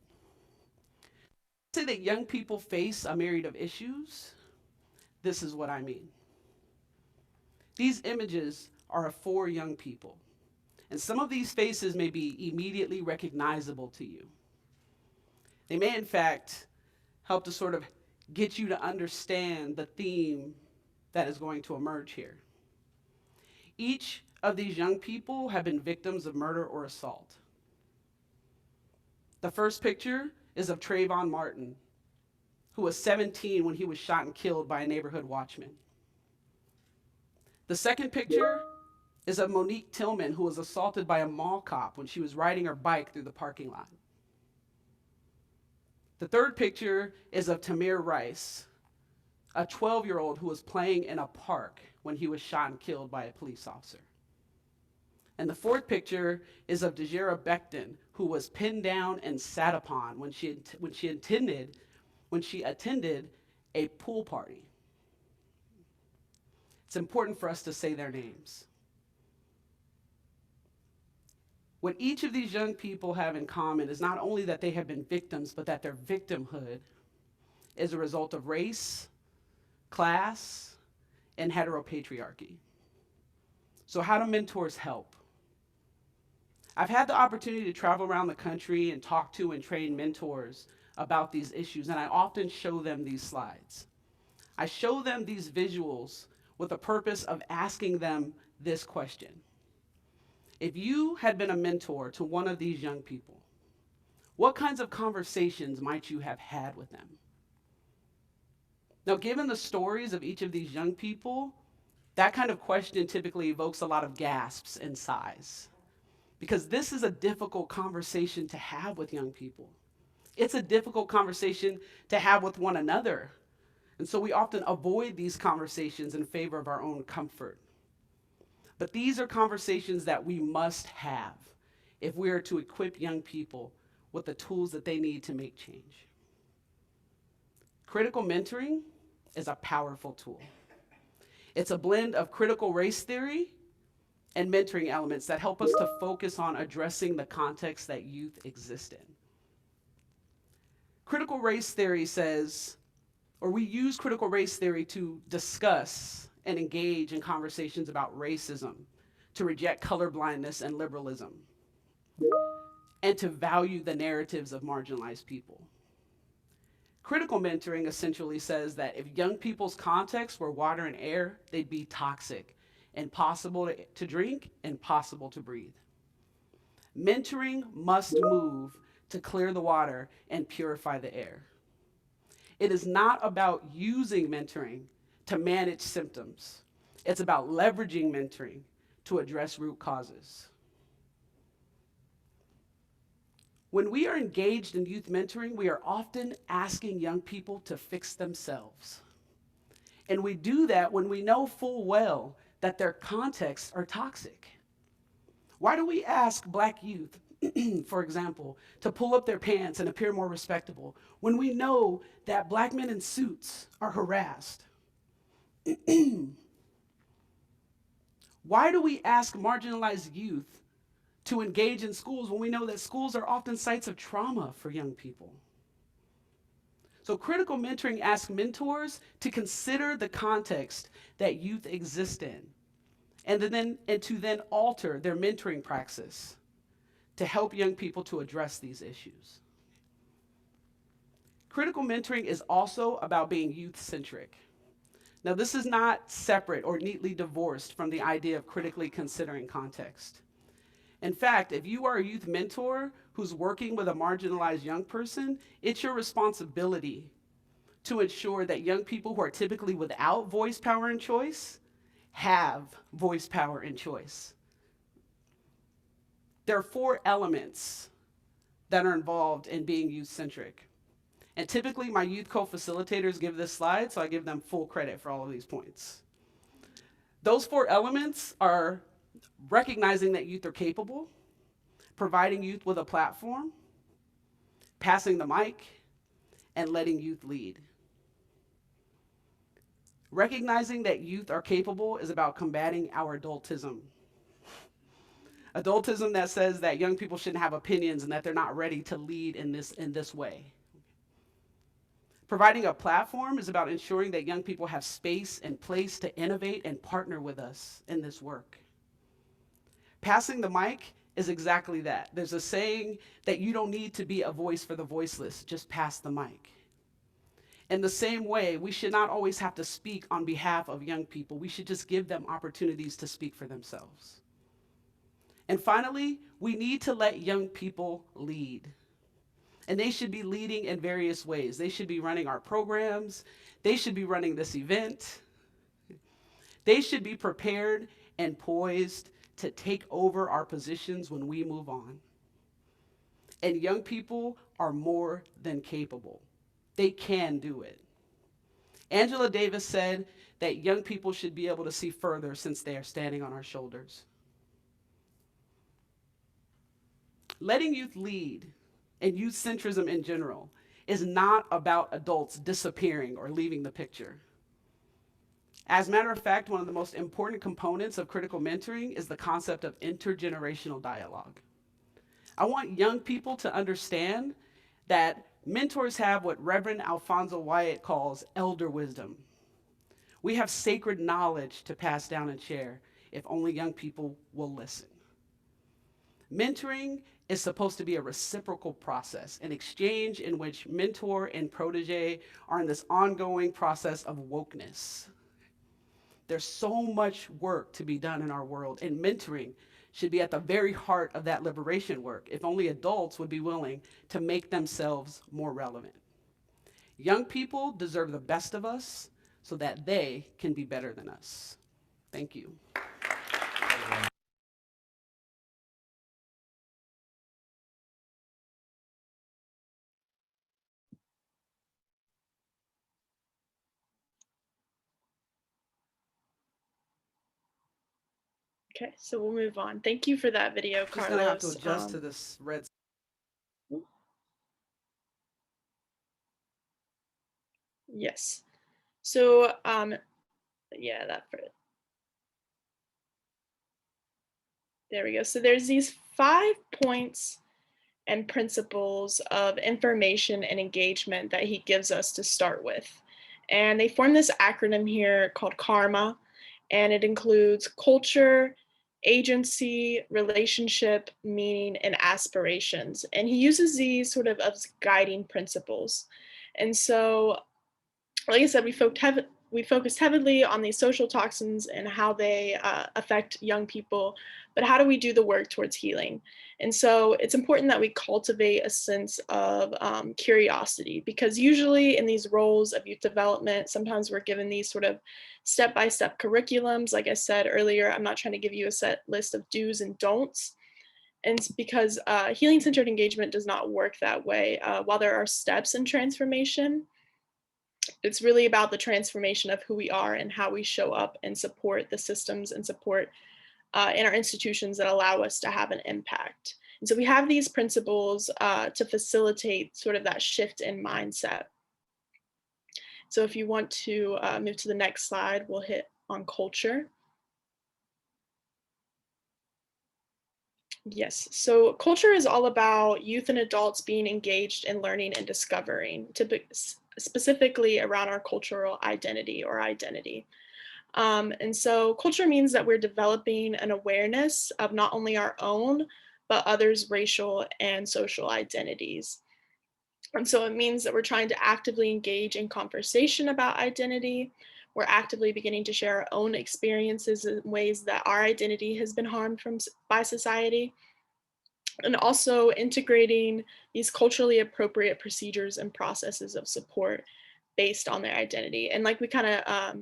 G: To say that young people face a myriad of issues, this is what I mean. These images are of 4 young people, and some of these faces may be immediately recognizable to you. They may, in fact, help to sort of get you to understand the theme that is going to emerge here. Each of these young people have been victims of murder or assault. The first picture is of Trayvon Martin, who was 17 when he was shot and killed by a neighborhood watchman. The second picture is of Monique Tillman, who was assaulted by a mall cop when she was riding her bike through the parking lot. The third picture is of Tamir Rice, a 12-year-old who was playing in a park when he was shot and killed by a police officer. And the fourth picture is of Dejera Becton, who was pinned down and sat upon when she attended a pool party. It's important for us to say their names. What each of these young people have in common is not only that they have been victims, but that their victimhood is a result of race, class, and heteropatriarchy. So how do mentors help? I've had the opportunity to travel around the country and talk to and train mentors about these issues, and I often show them these slides. I show them these visuals with the purpose of asking them this question. If you had been a mentor to one of these young people, what kinds of conversations might you have had with them? Now, given the stories of each of these young people, that kind of question typically evokes a lot of gasps and sighs, because this is a difficult conversation to have with young people. It's a difficult conversation to have with one another. And so we often avoid these conversations in favor of our own comfort. But these are conversations that we must have if we are to equip young people with the tools that they need to make change. Critical mentoring is a powerful tool. It's a blend of critical race theory and mentoring elements that help us to focus on addressing the context that youth exist in. Critical race theory says, or we use critical race theory to discuss and engage in conversations about racism, to reject colorblindness and liberalism, and to value the narratives of marginalized people. Critical mentoring essentially says that if young people's contexts were water and air, they'd be toxic, impossible to drink, impossible to breathe. Mentoring must move to clear the water and purify the air. It is not about using mentoring to manage symptoms. It's about leveraging mentoring to address root causes. When we are engaged in youth mentoring, we are often asking young people to fix themselves. And we do that when we know full well that their contexts are toxic. Why do we ask Black youth, for example, to pull up their pants and appear more respectable when we know that Black men in suits are harassed? Why do we ask marginalized youth to engage in schools when we know that schools are often sites of trauma for young people? So critical mentoring asks mentors to consider the context that youth exist in, and to then alter their mentoring praxis to help young people to address these issues. Critical mentoring is also about being youth-centric. Now, this is not separate or neatly divorced from the idea of critically considering context. In fact, if you are a youth mentor who's working with a marginalized young person, it's your responsibility to ensure that young people who are typically without voice, power, and choice have voice, power, and choice. There are 4 elements that are involved in being youth-centric. And typically my youth co-facilitators give this slide, so I give them full credit for all of these points. Those 4 elements are recognizing that youth are capable, providing youth with a platform, passing the mic, and letting youth lead. Recognizing that youth are capable is about combating our adultism. Adultism that says that young people shouldn't have opinions and that they're not ready to lead in this way. Providing a platform is about ensuring that young people have space and place to innovate and partner with us in this work. Passing the mic is exactly that. There's a saying that you don't need to be a voice for the voiceless, just pass the mic. In the same way, we should not always have to speak on behalf of young people. We should just give them opportunities to speak for themselves. And finally, we need to let young people lead. and they should be leading in various ways. They should be running our programs. They should be running this event. They should be prepared and poised to take over our positions when we move on. And young people are more than capable. They can do it. Angela Davis said that young people should be able to see further since they are standing on our shoulders. Letting youth lead, and youth centrism in general, is not about adults disappearing or leaving the picture. As a matter of fact, one of the most important components of critical mentoring is the concept of intergenerational dialogue. I want young people to understand that mentors have what Reverend Alfonso Wyatt calls elder wisdom. We have sacred knowledge to pass down and share if only young people will listen. Mentoring is supposed to be a reciprocal process, an exchange in which mentor and protege are in this ongoing process of wokeness. There's so much work to be done in our world, and mentoring should be at the very heart of that liberation work, if only adults would be willing to make themselves more relevant. Young people deserve the best of us so that they can be better than us. Thank you.
B: Okay, so we'll move on. Thank you for that video,
G: Just
B: Carlos.
G: gonna have to adjust to this red.
B: Yes. So, yeah, there we go. So there's these 5 points and principles of information and engagement that he gives us to start with. And they form this acronym here called KARMA, and it includes culture, agency, relationship, meaning, and aspirations. And he uses these sort of as guiding principles. And so, like I said, we focused heavily on these social toxins and how they affect young people, but how do we do the work towards healing? And so it's important that we cultivate a sense of curiosity, because usually in these roles of youth development, sometimes we're given these sort of step-by-step curriculums. Like I said earlier, I'm not trying to give you a set list of do's and don'ts. And it's because healing-centered engagement does not work that way. While there are steps in transformation, it's really about the transformation of who we are and how we show up and support the systems and support in our institutions that allow us to have an impact. And so we have these principles to facilitate sort of that shift in mindset. So if you want to move to the next slide, we'll hit on culture. Yes, so culture is all about youth and adults being engaged in learning and discovering, specifically around our cultural identity or identity. And so culture means that we're developing an awareness of not only our own, but others' racial and social identities. And so it means that we're trying to actively engage in conversation about identity. We're actively beginning to share our own experiences in ways that our identity has been harmed by society. And also integrating these culturally appropriate procedures and processes of support based on their identity. And like we kind of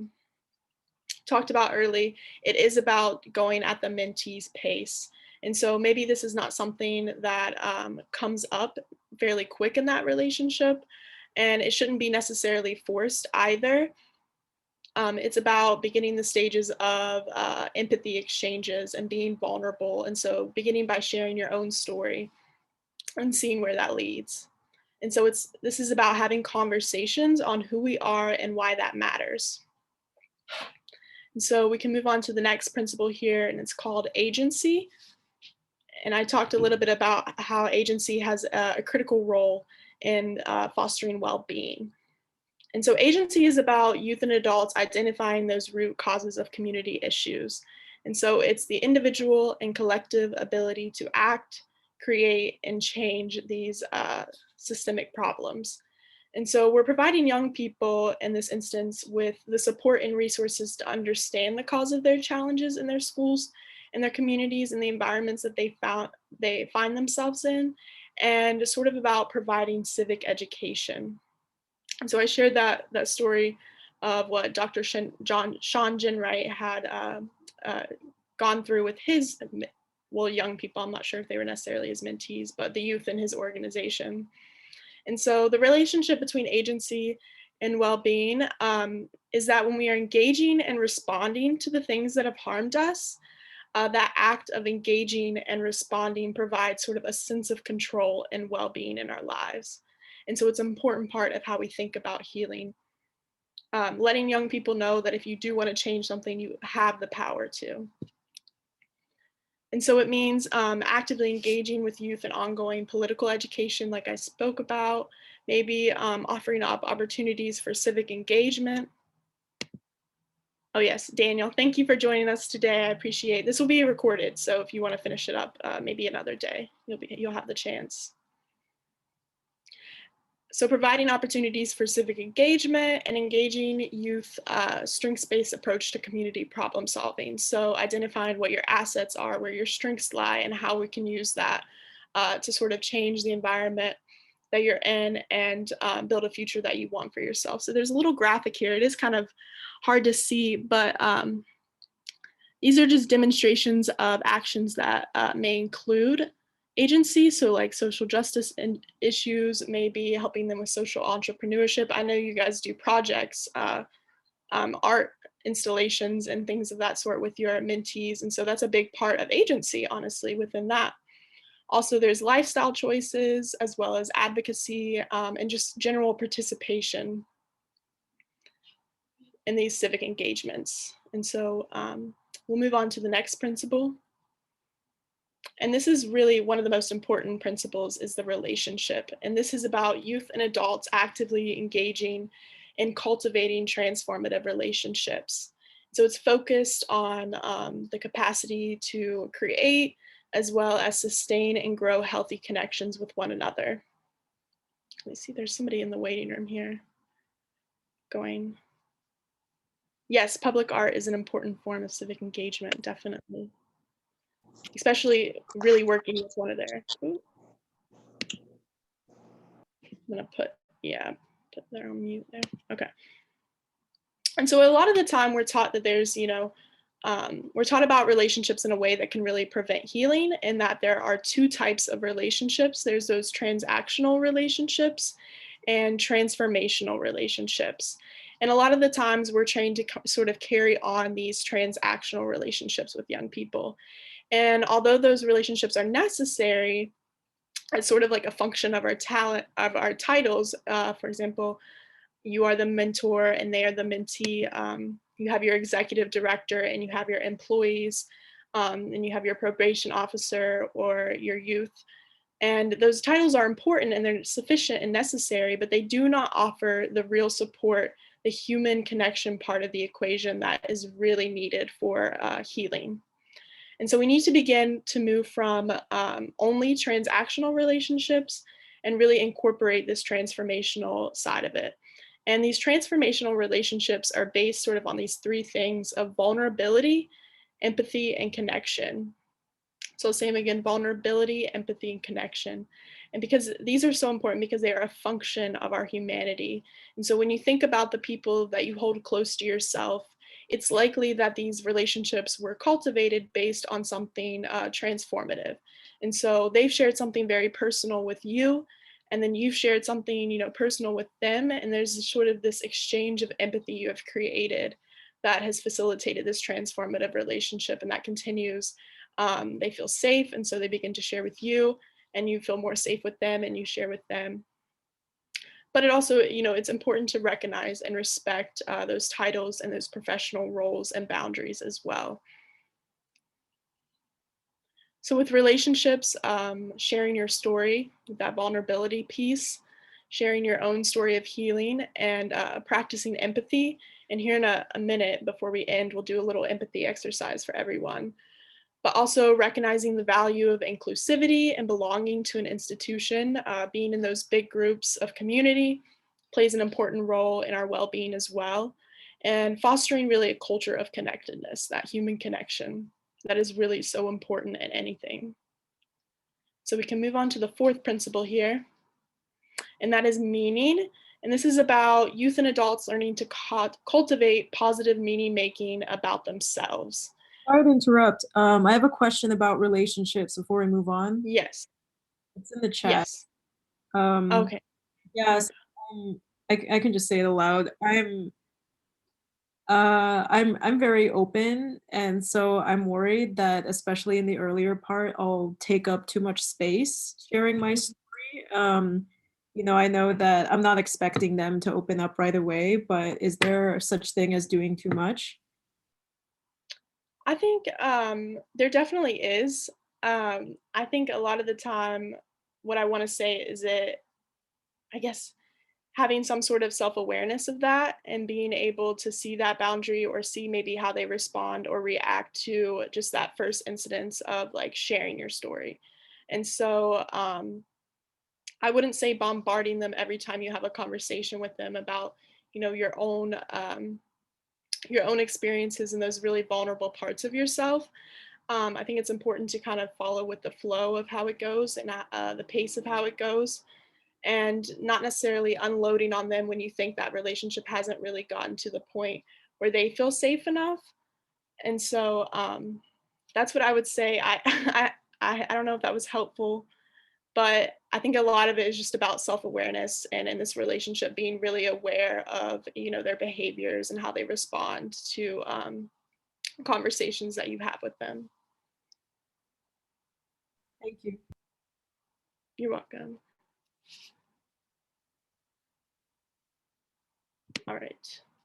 B: talked about early, it is about going at the mentee's pace. And so maybe this is not something that comes up fairly quick in that relationship, and it shouldn't be necessarily forced either. It's about beginning the stages of empathy exchanges and being vulnerable. And so beginning by sharing your own story and seeing where that leads. And so this is about having conversations on who we are and why that matters. And so we can move on to the next principle here, and it's called agency. And I talked a little bit about how agency has a critical role in fostering well-being. And so agency is about youth and adults identifying those root causes of community issues. And so it's the individual and collective ability to act, create, and change these systemic problems. And so we're providing young people in this instance with the support and resources to understand the cause of their challenges in their schools and their communities and the environments that they find themselves in, and sort of about providing civic education. And so I shared that story of what Dr. Sean Jinwright had gone through with his, well, young people. I'm not sure if they were necessarily his mentees, but the youth in his organization. And so the relationship between agency and well-being is that when we are engaging and responding to the things that have harmed us, that act of engaging and responding provides sort of a sense of control and well-being in our lives. And so it's an important part of how we think about healing. Letting young people know that if you do want to change something, you have the power to. And so it means actively engaging with youth in ongoing political education, like I spoke about, maybe offering up opportunities for civic engagement. Oh yes, Daniel, thank you for joining us today. I appreciate it. This will be recorded, so if you want to finish it up, maybe another day, you'll have the chance. So providing opportunities for civic engagement and engaging youth strengths-based approach to community problem solving. So identifying what your assets are, where your strengths lie, and how we can use that to sort of change the environment that you're in and build a future that you want for yourself. So there's a little graphic here. It is kind of hard to see, but these are just demonstrations of actions that may include agency. So like social justice and issues, maybe helping them with social entrepreneurship. I know you guys do projects, art installations and things of that sort with your mentees. And so that's a big part of agency, honestly, within that. Also, there's lifestyle choices as well as advocacy and just general participation in these civic engagements. And so we'll move on to the next principle. And this is really one of the most important principles, is the relationship. And this is about youth and adults actively engaging in cultivating transformative relationships. So it's focused on the capacity to create as well as sustain and grow healthy connections with one another. Let me see, there's somebody in the waiting room here going. Yes, public art is an important form of civic engagement, definitely. Especially really working with one of their, ooh. I'm gonna put there on mute there, okay. And so a lot of the time we're taught that there's, we're taught about relationships in a way that can really prevent healing, and that there are two types of relationships. There's those transactional relationships and transformational relationships. And a lot of the times we're trained to sort of carry on these transactional relationships with young people. And although those relationships are necessary, as sort of like a function of our talent, of our titles, for example, you are the mentor and they are the mentee. You have your executive director and you have your employees, and you have your probation officer or your youth. And those titles are important and they're sufficient and necessary, but they do not offer the real support, the human connection part of the equation that is really needed for healing. And so we need to begin to move from only transactional relationships and really incorporate this transformational side of it. And these transformational relationships are based sort of on these three things of vulnerability, empathy, and connection. So same again, vulnerability, empathy, and connection. And because these are so important, because they are a function of our humanity. And so when you think about the people that you hold close to yourself, it's likely that these relationships were cultivated based on something transformative. And so they've shared something very personal with you, and then you've shared something, personal with them. And there's sort of this exchange of empathy you have created that has facilitated this transformative relationship, and that continues. They feel safe, and so they begin to share with you, and you feel more safe with them and you share with them. But it also, it's important to recognize and respect those titles and those professional roles and boundaries as well. So with relationships, sharing your story, that vulnerability piece, sharing your own story of healing, and practicing empathy. And here in a minute before we end, we'll do a little empathy exercise for everyone. But also recognizing the value of inclusivity and belonging to an institution, being in those big groups of community plays an important role in our well-being as well, and fostering really a culture of connectedness, that human connection that is really so important in anything. So we can move on to the fourth principle here, and that is meaning. And this is about youth and adults learning to cultivate positive meaning making about themselves.
H: Sorry to interrupt. I have a question about relationships before we move on.
B: Yes.
H: It's in the chat.
B: Yes.
H: Um,
B: Okay.
H: yes. I can just say it aloud. I'm very open, and so I'm worried that, especially in the earlier part, I'll take up too much space sharing my story. I know that I'm not expecting them to open up right away, but is there such thing as doing too much?
B: I think there definitely is. I think a lot of the time, what I want to say is that, I guess, having some sort of self-awareness of that and being able to see that boundary or see maybe how they respond or react to just that first incidence of like sharing your story. And so I wouldn't say bombarding them every time you have a conversation with them about, your own experiences and those really vulnerable parts of yourself. I think it's important to kind of follow with the flow of how it goes and the pace of how it goes, and not necessarily unloading on them when you think that relationship hasn't really gotten to the point where they feel safe enough. And so that's what I would say. I don't know if that was helpful, but I think a lot of it is just about self-awareness, and in this relationship being really aware of their behaviors and how they respond to conversations that you have with them.
H: Thank you.
B: You're welcome. All right,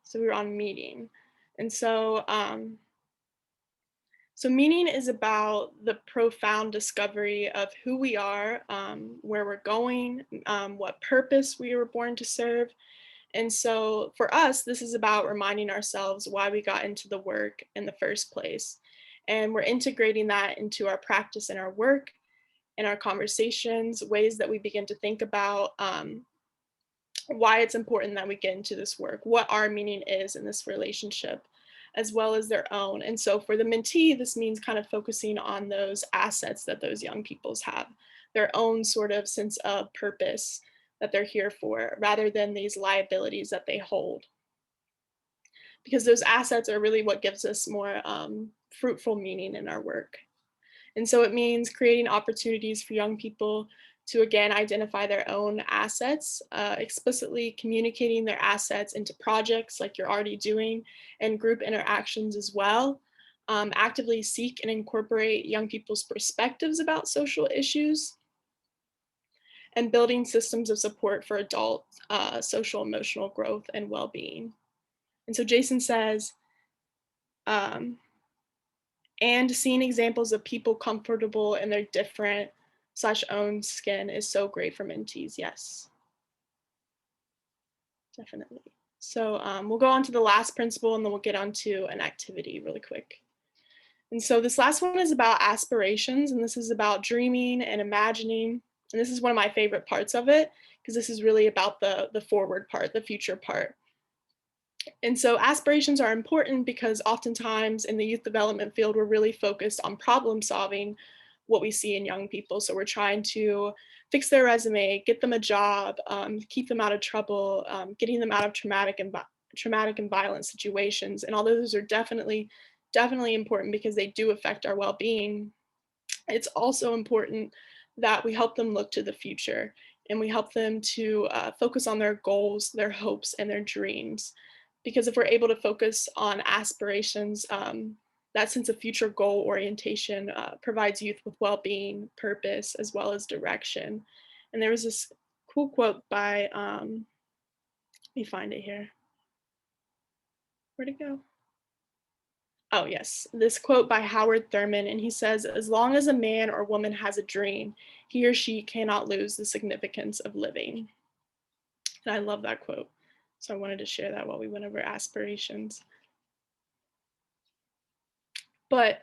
B: so we were on meaning. And so meaning is about the profound discovery of who we are, where we're going, what purpose we were born to serve. And so for us, this is about reminding ourselves why we got into the work in the first place. And we're integrating that into our practice and our work, in our conversations, ways that we begin to think about why it's important that we get into this work, what our meaning is in this relationship, as well as their own. And so for the mentee, this means kind of focusing on those assets that those young peoples have, their own sort of sense of purpose that they're here for, rather than these liabilities that they hold. Because those assets are really what gives us more fruitful meaning in our work. And so it means creating opportunities for young people to, again, identify their own assets, explicitly communicating their assets into projects like you're already doing, and group interactions as well. Actively seek and incorporate young people's perspectives about social issues, and building systems of support for adult social emotional growth and well-being. And so Jason says, and seeing examples of people comfortable in their different / own skin is so great for mentees. Yes, definitely. So we'll go on to the last principle, and then we'll get on to an activity really quick. And so this last one is about aspirations, and this is about dreaming and imagining. And this is one of my favorite parts of it, because this is really about the forward part, the future part. And so aspirations are important because oftentimes in the youth development field, we're really focused on problem solving what we see in young people. So we're trying to fix their resume, get them a job, keep them out of trouble, getting them out of traumatic and violent situations. And although those are definitely important because they do affect our well-being, it's also important that we help them look to the future, and we help them to focus on their goals, their hopes, and their dreams. Because if we're able to focus on aspirations, that sense of future goal orientation provides youth with well-being, purpose, as well as direction. And there was this cool quote by, let me find it here. Where'd it go? Oh, yes. This quote by Howard Thurman, and he says, "As long as a man or woman has a dream, he or she cannot lose the significance of living." And I love that quote. So I wanted to share that while we went over aspirations. But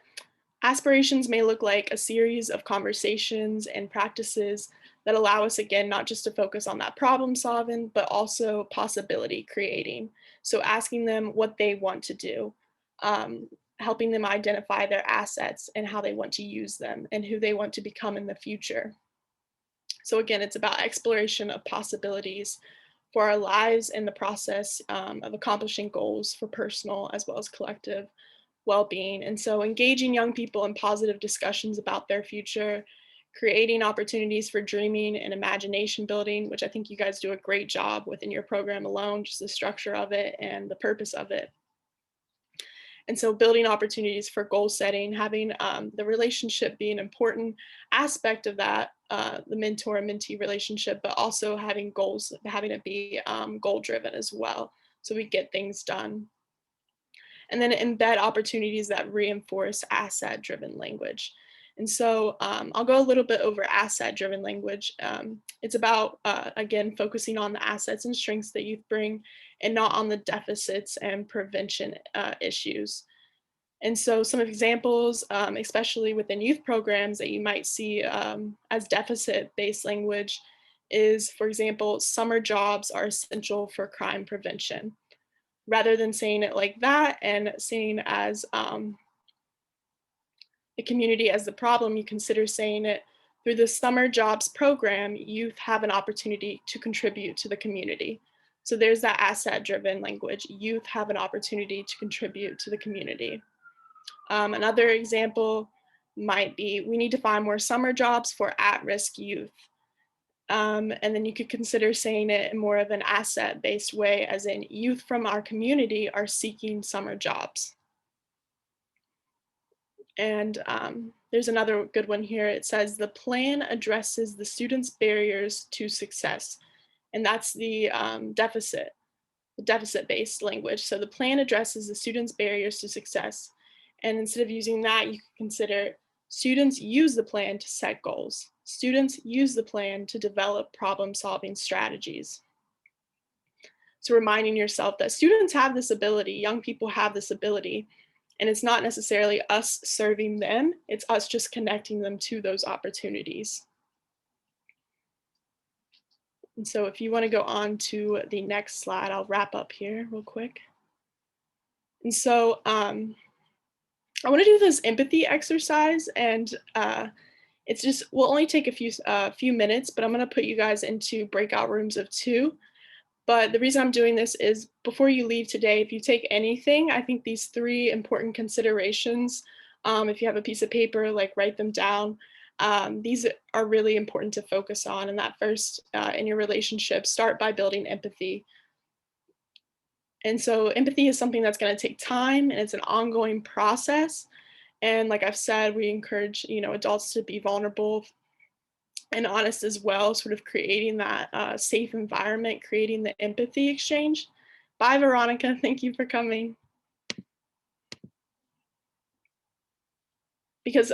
B: aspirations may look like a series of conversations and practices that allow us, again, not just to focus on that problem solving, but also possibility creating. So asking them what they want to do, helping them identify their assets and how they want to use them and who they want to become in the future. So again, it's about exploration of possibilities for our lives in the process of accomplishing goals for personal as well as collective well-being. And so engaging young people in positive discussions about their future, creating opportunities for dreaming and imagination building, which I think you guys do a great job within your program alone, just the structure of it and the purpose of it. And so building opportunities for goal setting, having the relationship be an important aspect of that, the mentor and mentee relationship, but also having goals, having it be goal driven as well. So we get things done. And then embed opportunities that reinforce asset driven language. And so I'll go a little bit over asset driven language. It's about, again, focusing on the assets and strengths that youth bring and not on the deficits and prevention issues. And so some examples, especially within youth programs that you might see as deficit-based language is, for example, summer jobs are essential for crime prevention. Rather than saying it like that and saying as the community as the problem, you consider saying it through the summer jobs program, youth have an opportunity to contribute to the community. So there's that asset driven language. Youth have an opportunity to contribute to the community. Another example might be, we need to find more summer jobs for at-risk youth. And then you could consider saying it in more of an asset-based way, as in youth from our community are seeking summer jobs. And there's another good one here. It says the plan addresses the students' barriers to success. And that's the deficit-based language. So the plan addresses the students' barriers to success. And instead of using that, you can consider students use the plan to set goals. Students use the plan to develop problem-solving strategies. So reminding yourself that students have this ability, young people have this ability, and it's not necessarily us serving them, it's us just connecting them to those opportunities. And so if you want to go on to the next slide, I'll wrap up here real quick. And so I want to do this empathy exercise, and it's just, we'll only take a few minutes, but I'm going to put you guys into breakout rooms of 2. But the reason I'm doing this is before you leave today, if you take anything, I think these 3 important considerations, if you have a piece of paper, like write them down. These are really important to focus on. And that first, in your relationship, start by building empathy. And so empathy is something that's going to take time, and it's an ongoing process. And like I've said, we encourage, adults to be vulnerable and honest as well, sort of creating that safe environment, creating the empathy exchange. Bye, Veronica. Thank you for coming. Because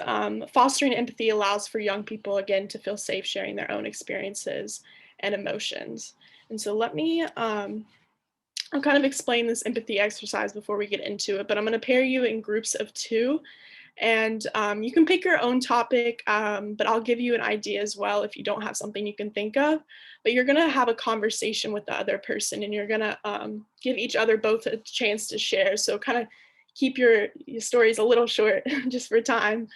B: fostering empathy allows for young people, again, to feel safe sharing their own experiences and emotions. And so let me, I'll kind of explain this empathy exercise before we get into it, but I'm going to pair you in groups of 2. And you can pick your own topic, but I'll give you an idea as well if you don't have something you can think of. But you're going to have a conversation with the other person, and you're going to give each other both a chance to share. So kind of keep your stories a little short just for time.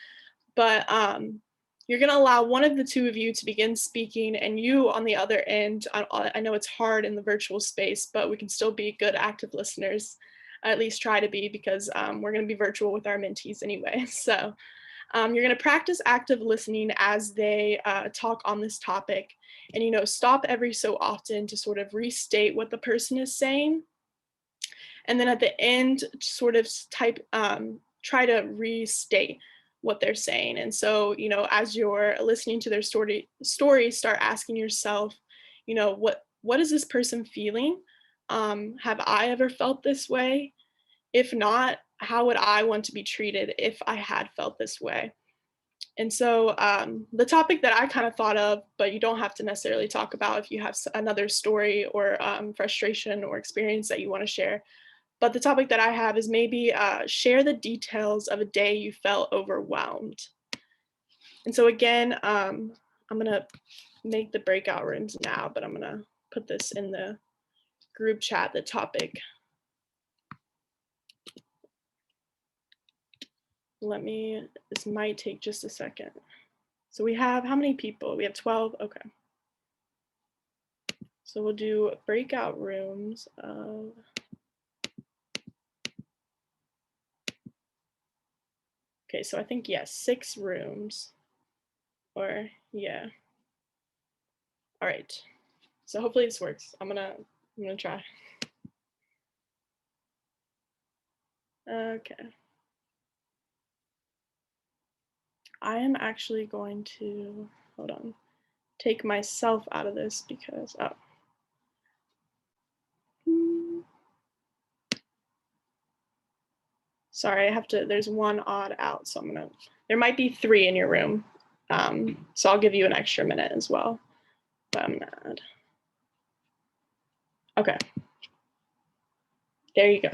B: But you're going to allow one of the 2 of you to begin speaking, and you on the other end, I know it's hard in the virtual space, but we can still be good active listeners. At least try to be, because we're going to be virtual with our mentees anyway. So you're going to practice active listening as they talk on this topic, and stop every so often to sort of restate what the person is saying, and then at the end sort of try to restate what they're saying. And so as you're listening to their story, start asking yourself, what is this person feeling? Have I ever felt this way? If not, how would I want to be treated if I had felt this way? And so the topic that I kind of thought of, but you don't have to necessarily talk about if you have another story or frustration or experience that you want to share. But the topic that I have is maybe share the details of a day you felt overwhelmed. And so again, I'm going to make the breakout rooms now, but I'm going to put this in the group chat, the topic. This might take just a second. So we have, how many people? We have 12, okay. So we'll do breakout rooms of, okay, so I think, yes, 6 rooms, or yeah. All right, so hopefully this works. I'm gonna try. Okay. I am actually going to, hold on, take myself out of this because, oh. Sorry, I have to, there's one odd out, so there might be 3 in your room. So I'll give you an extra minute as well, but I'm gonna add. Okay. There you go.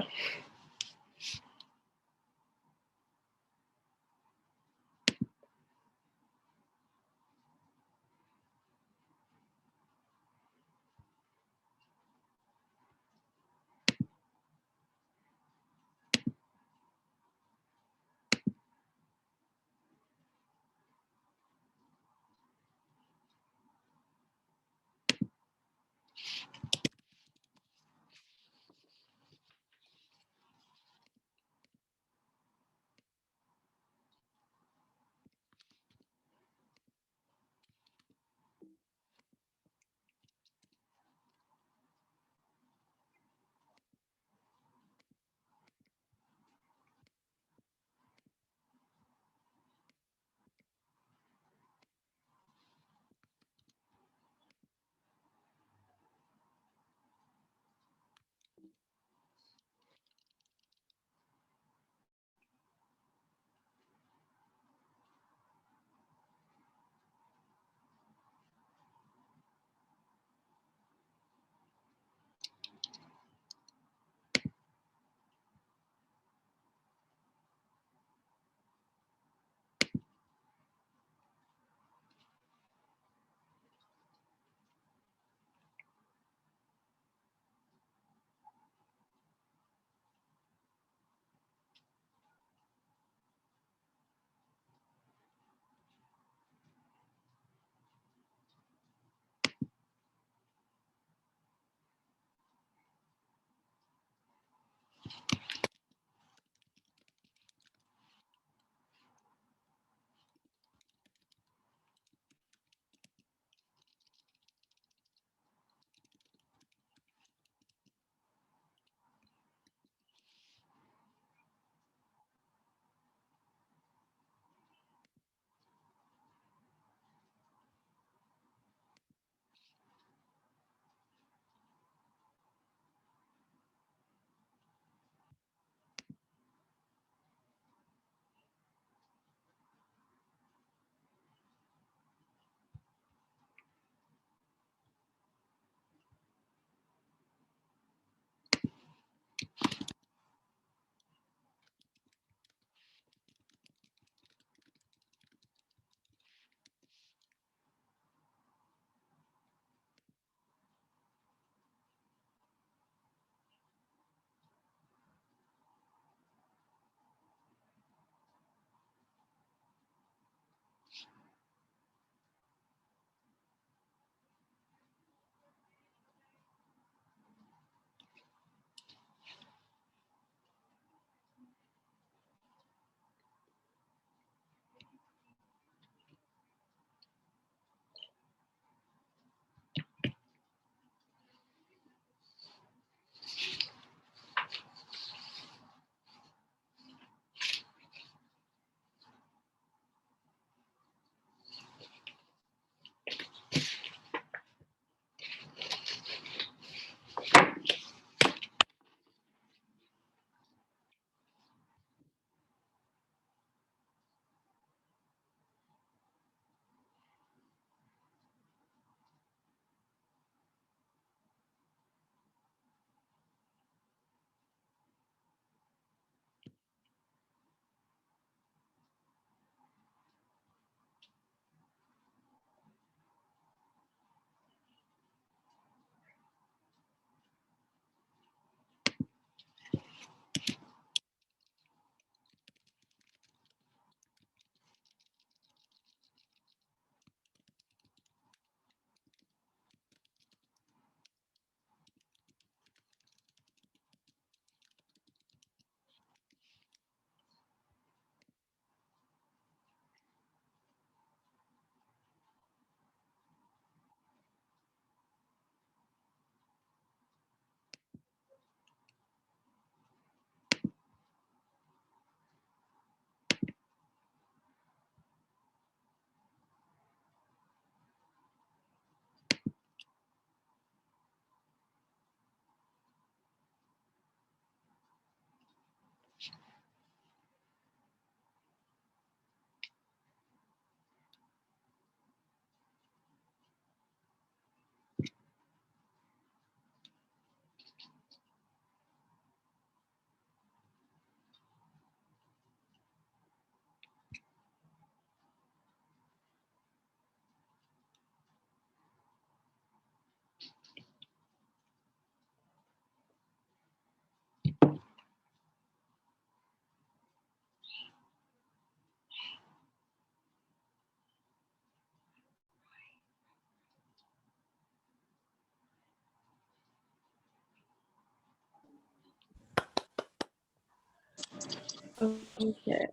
B: Okay.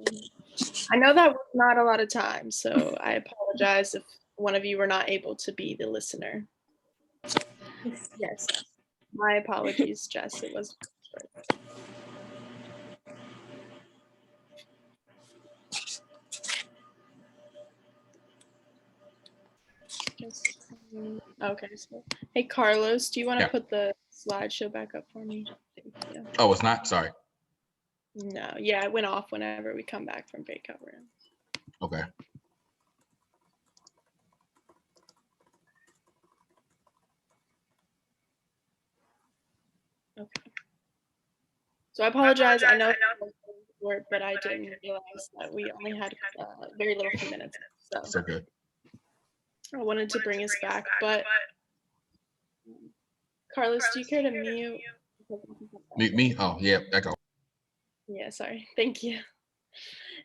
B: I know that was not a lot of time, so I apologize if one of you were not able to be the listener. Yes. My apologies, Jess. It was short. Okay, so hey Carlos, do you want to
A: Yeah.
B: put the slideshow back up for me? Thank you.
A: Oh, it's not? Sorry.
B: No, yeah, it went off whenever we come back from breakout room.
A: Okay.
B: Okay. So I apologize. I know it was short, but I didn't realize that we only had very little few minutes. So
A: It's okay.
B: I wanted to bring us back, but Carlos, do you care to mute?
A: Mute me? Oh, yeah, echo.
B: Yeah, sorry. Thank you.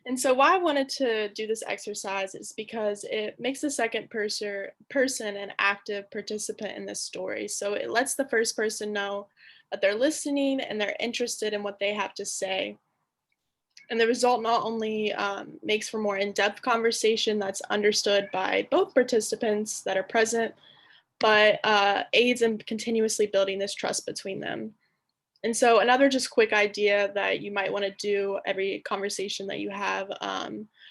B: And so why I wanted to do this exercise is because it makes the second person an active participant in this story. So it lets the first person know that they're listening and they're interested in what they have to say. And the result not only makes for more in-depth conversation that's understood by both participants that are present, but aids in continuously building this trust between them. And so another just quick idea that you might want to do every conversation that you have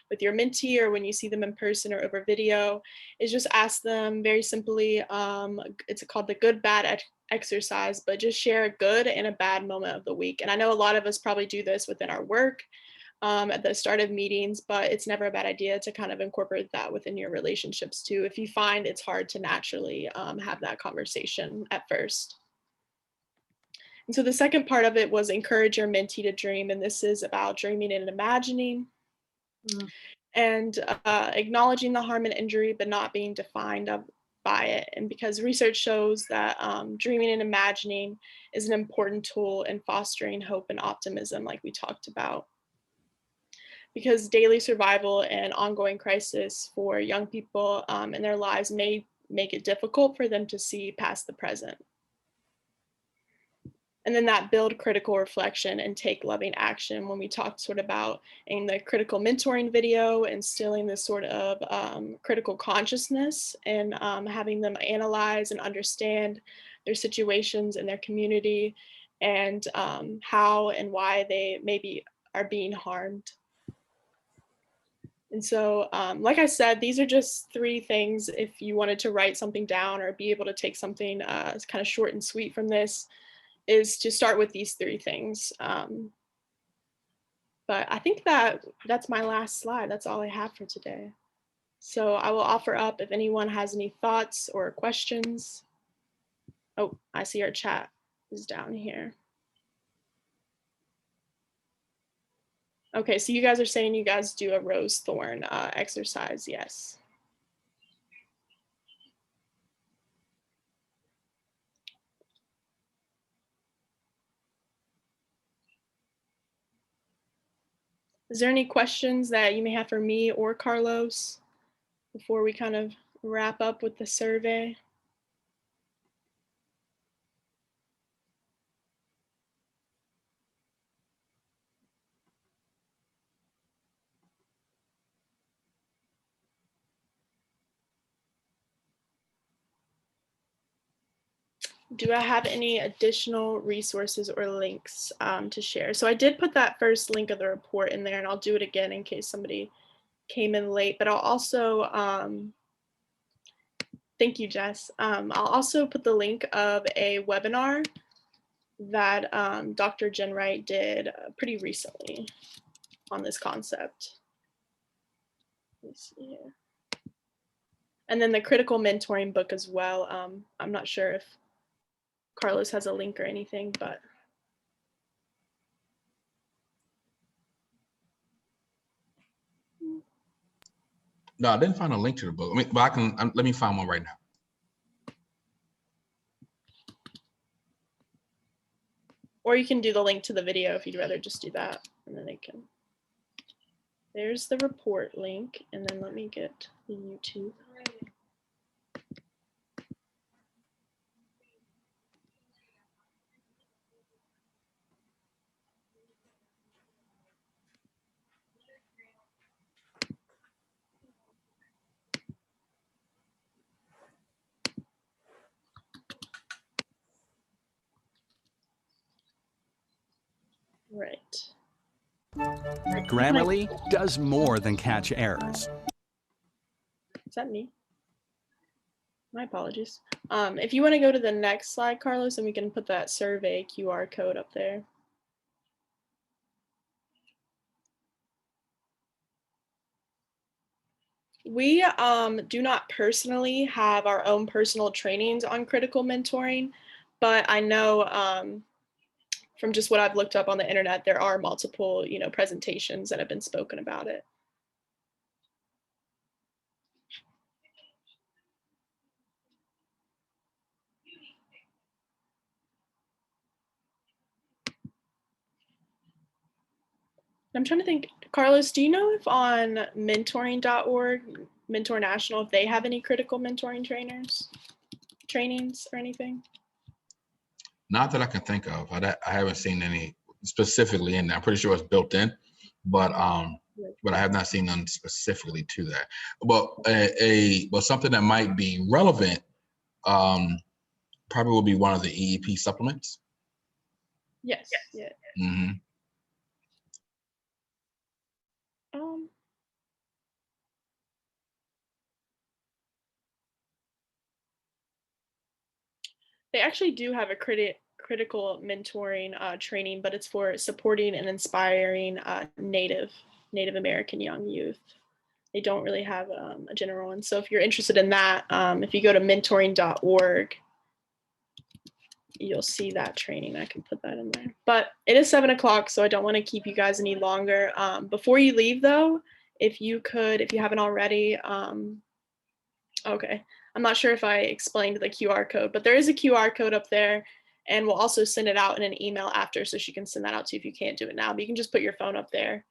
B: with your mentee or when you see them in person or over video is just ask them very simply, it's called the good bad exercise, but just share a good and a bad moment of the week. And I know a lot of us probably do this within our work at the start of meetings, but it's never a bad idea to kind of incorporate that within your relationships too, if you find it's hard to naturally have that conversation at first. And so the second part of it was encourage your mentee to dream. And this is about dreaming and imagining and acknowledging the harm and injury, but not being defined by it. And because research shows that dreaming and imagining is an important tool in fostering hope and optimism, like we talked about. Because daily survival and ongoing crisis for young people in their lives may make it difficult for them to see past the present. And then that build critical reflection and take loving action when we talked sort of about in the critical mentoring video, instilling this sort of critical consciousness and having them analyze and understand their situations in their community and how and why they maybe are being harmed. And so, like I said, these are just 3 things if you wanted to write something down or be able to take something kind of short and sweet from this, is to start with these 3 things. But I think that's my last slide. That's all I have for today. So I will offer up if anyone has any thoughts or questions. Oh, I see our chat is down here. Okay, so you guys are saying you guys do a rose thorn exercise, yes. Is there any questions that you may have for me or Carlos before we kind of wrap up with the survey? Do I have any additional resources or links to share? So I did put that first link of the report in there, and I'll do it again in case somebody came in late, but I'll also, thank you, Jess. I'll also put the link of a webinar that Dr. Jen Wright did pretty recently on this concept. Let me see here. And then the critical mentoring book as well. I'm not sure if Carlos has a link or anything, but.
A: No, I didn't find a link to the book. I mean, but I can, let me find one right now.
B: Or you can do the link to the video if you'd rather just do that, and then they can. There's the report link, and then let me get the YouTube.
I: that Grammarly does more than catch errors.
B: Is that me? My apologies. If you want to go to the next slide, Carlos, and we can put that survey QR code up there. We do not personally have our own personal trainings on critical mentoring, but I know from just what I've looked up on the internet, there are multiple, presentations that have been spoken about it. I'm trying to think, Carlos, do you know if on mentoring.org, Mentor National, if they have any critical mentoring trainings or anything?
A: Not that I can think of. I haven't seen any specifically in there. I'm pretty sure it's built in, but I have not seen none specifically to that. But but something that might be relevant probably will be one of the EEP supplements.
B: Yes. Yeah.
A: Mm-hmm. They actually do have a critical mentoring training, but it's for supporting and inspiring Native American young youth. They don't really have a general one. So if you're interested in that, if you go to mentoring.org, you'll see that training. I can put that in there. But it is 7 o'clock, so I don't want to keep you guys any longer. Before you leave, though, if you haven't already, okay. I'm not sure if I explained the QR code, but there is a QR code up there, and we'll also send it out in an email after, so she can send that out to you if you can't do it now. But you can just put your phone up there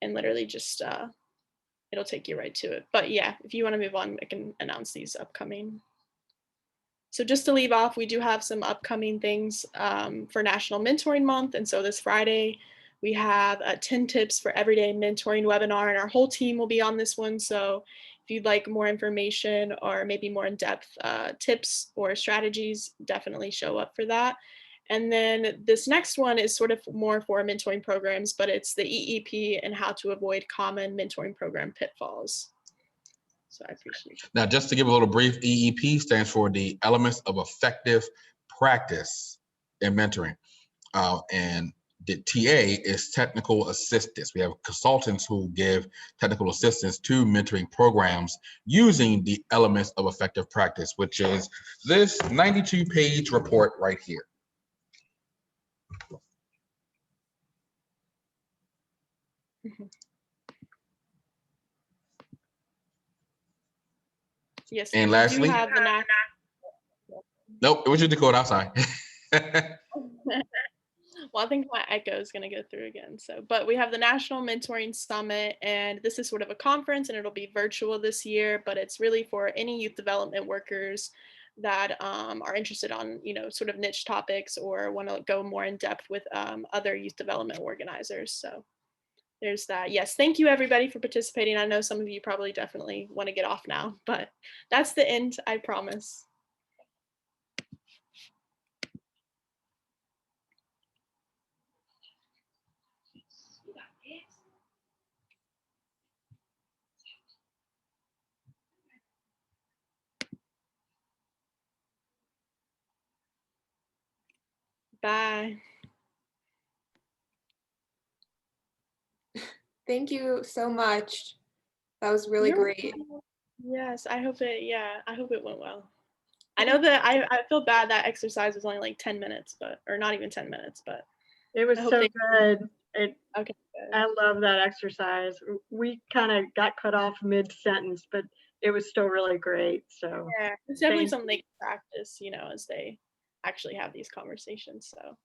A: and literally just, it'll take you right to it. But yeah, if you want to move on, I can announce these upcoming. So just to leave off, we do have some upcoming things for National Mentoring Month. And so this Friday, we have 10 tips for everyday mentoring webinar, and our whole team will be on this one. So if you'd like more information or maybe more in-depth tips or strategies, definitely show up for that. And then this next one is sort of more for mentoring programs, but it's the EEP and how to avoid common mentoring program pitfalls. So I appreciate it. Now, just to give a little brief, EEP stands for the Elements of Effective Practice in Mentoring. And the TA is technical assistance. We have consultants who give technical assistance to mentoring programs using the Elements of Effective Practice, which is this 92-page report right here.
B: Yes.
A: And lastly, nope, it was your code outside.
B: Well, I think my echo is going to go through again. So, but we have the National Mentoring Summit, and this is sort of a conference, and it'll be virtual this year, but it's really for any youth development workers that are interested on, sort of niche topics or want to go more in depth with other youth development organizers. So there's that. Yes, thank you everybody for participating. I know some of you probably definitely want to get off now, but that's the end, I promise. Bye.
C: Thank you so much. That was really great.
B: Yes, I hope it went well. I know that I feel bad that exercise was only like 10 minutes, or not even 10 minutes, but
J: it was so good.
B: Okay.
J: I love that exercise. We kind of got cut off mid-sentence, but it was still really great. So
B: yeah, it's definitely something they can practice, as they actually have these conversations. So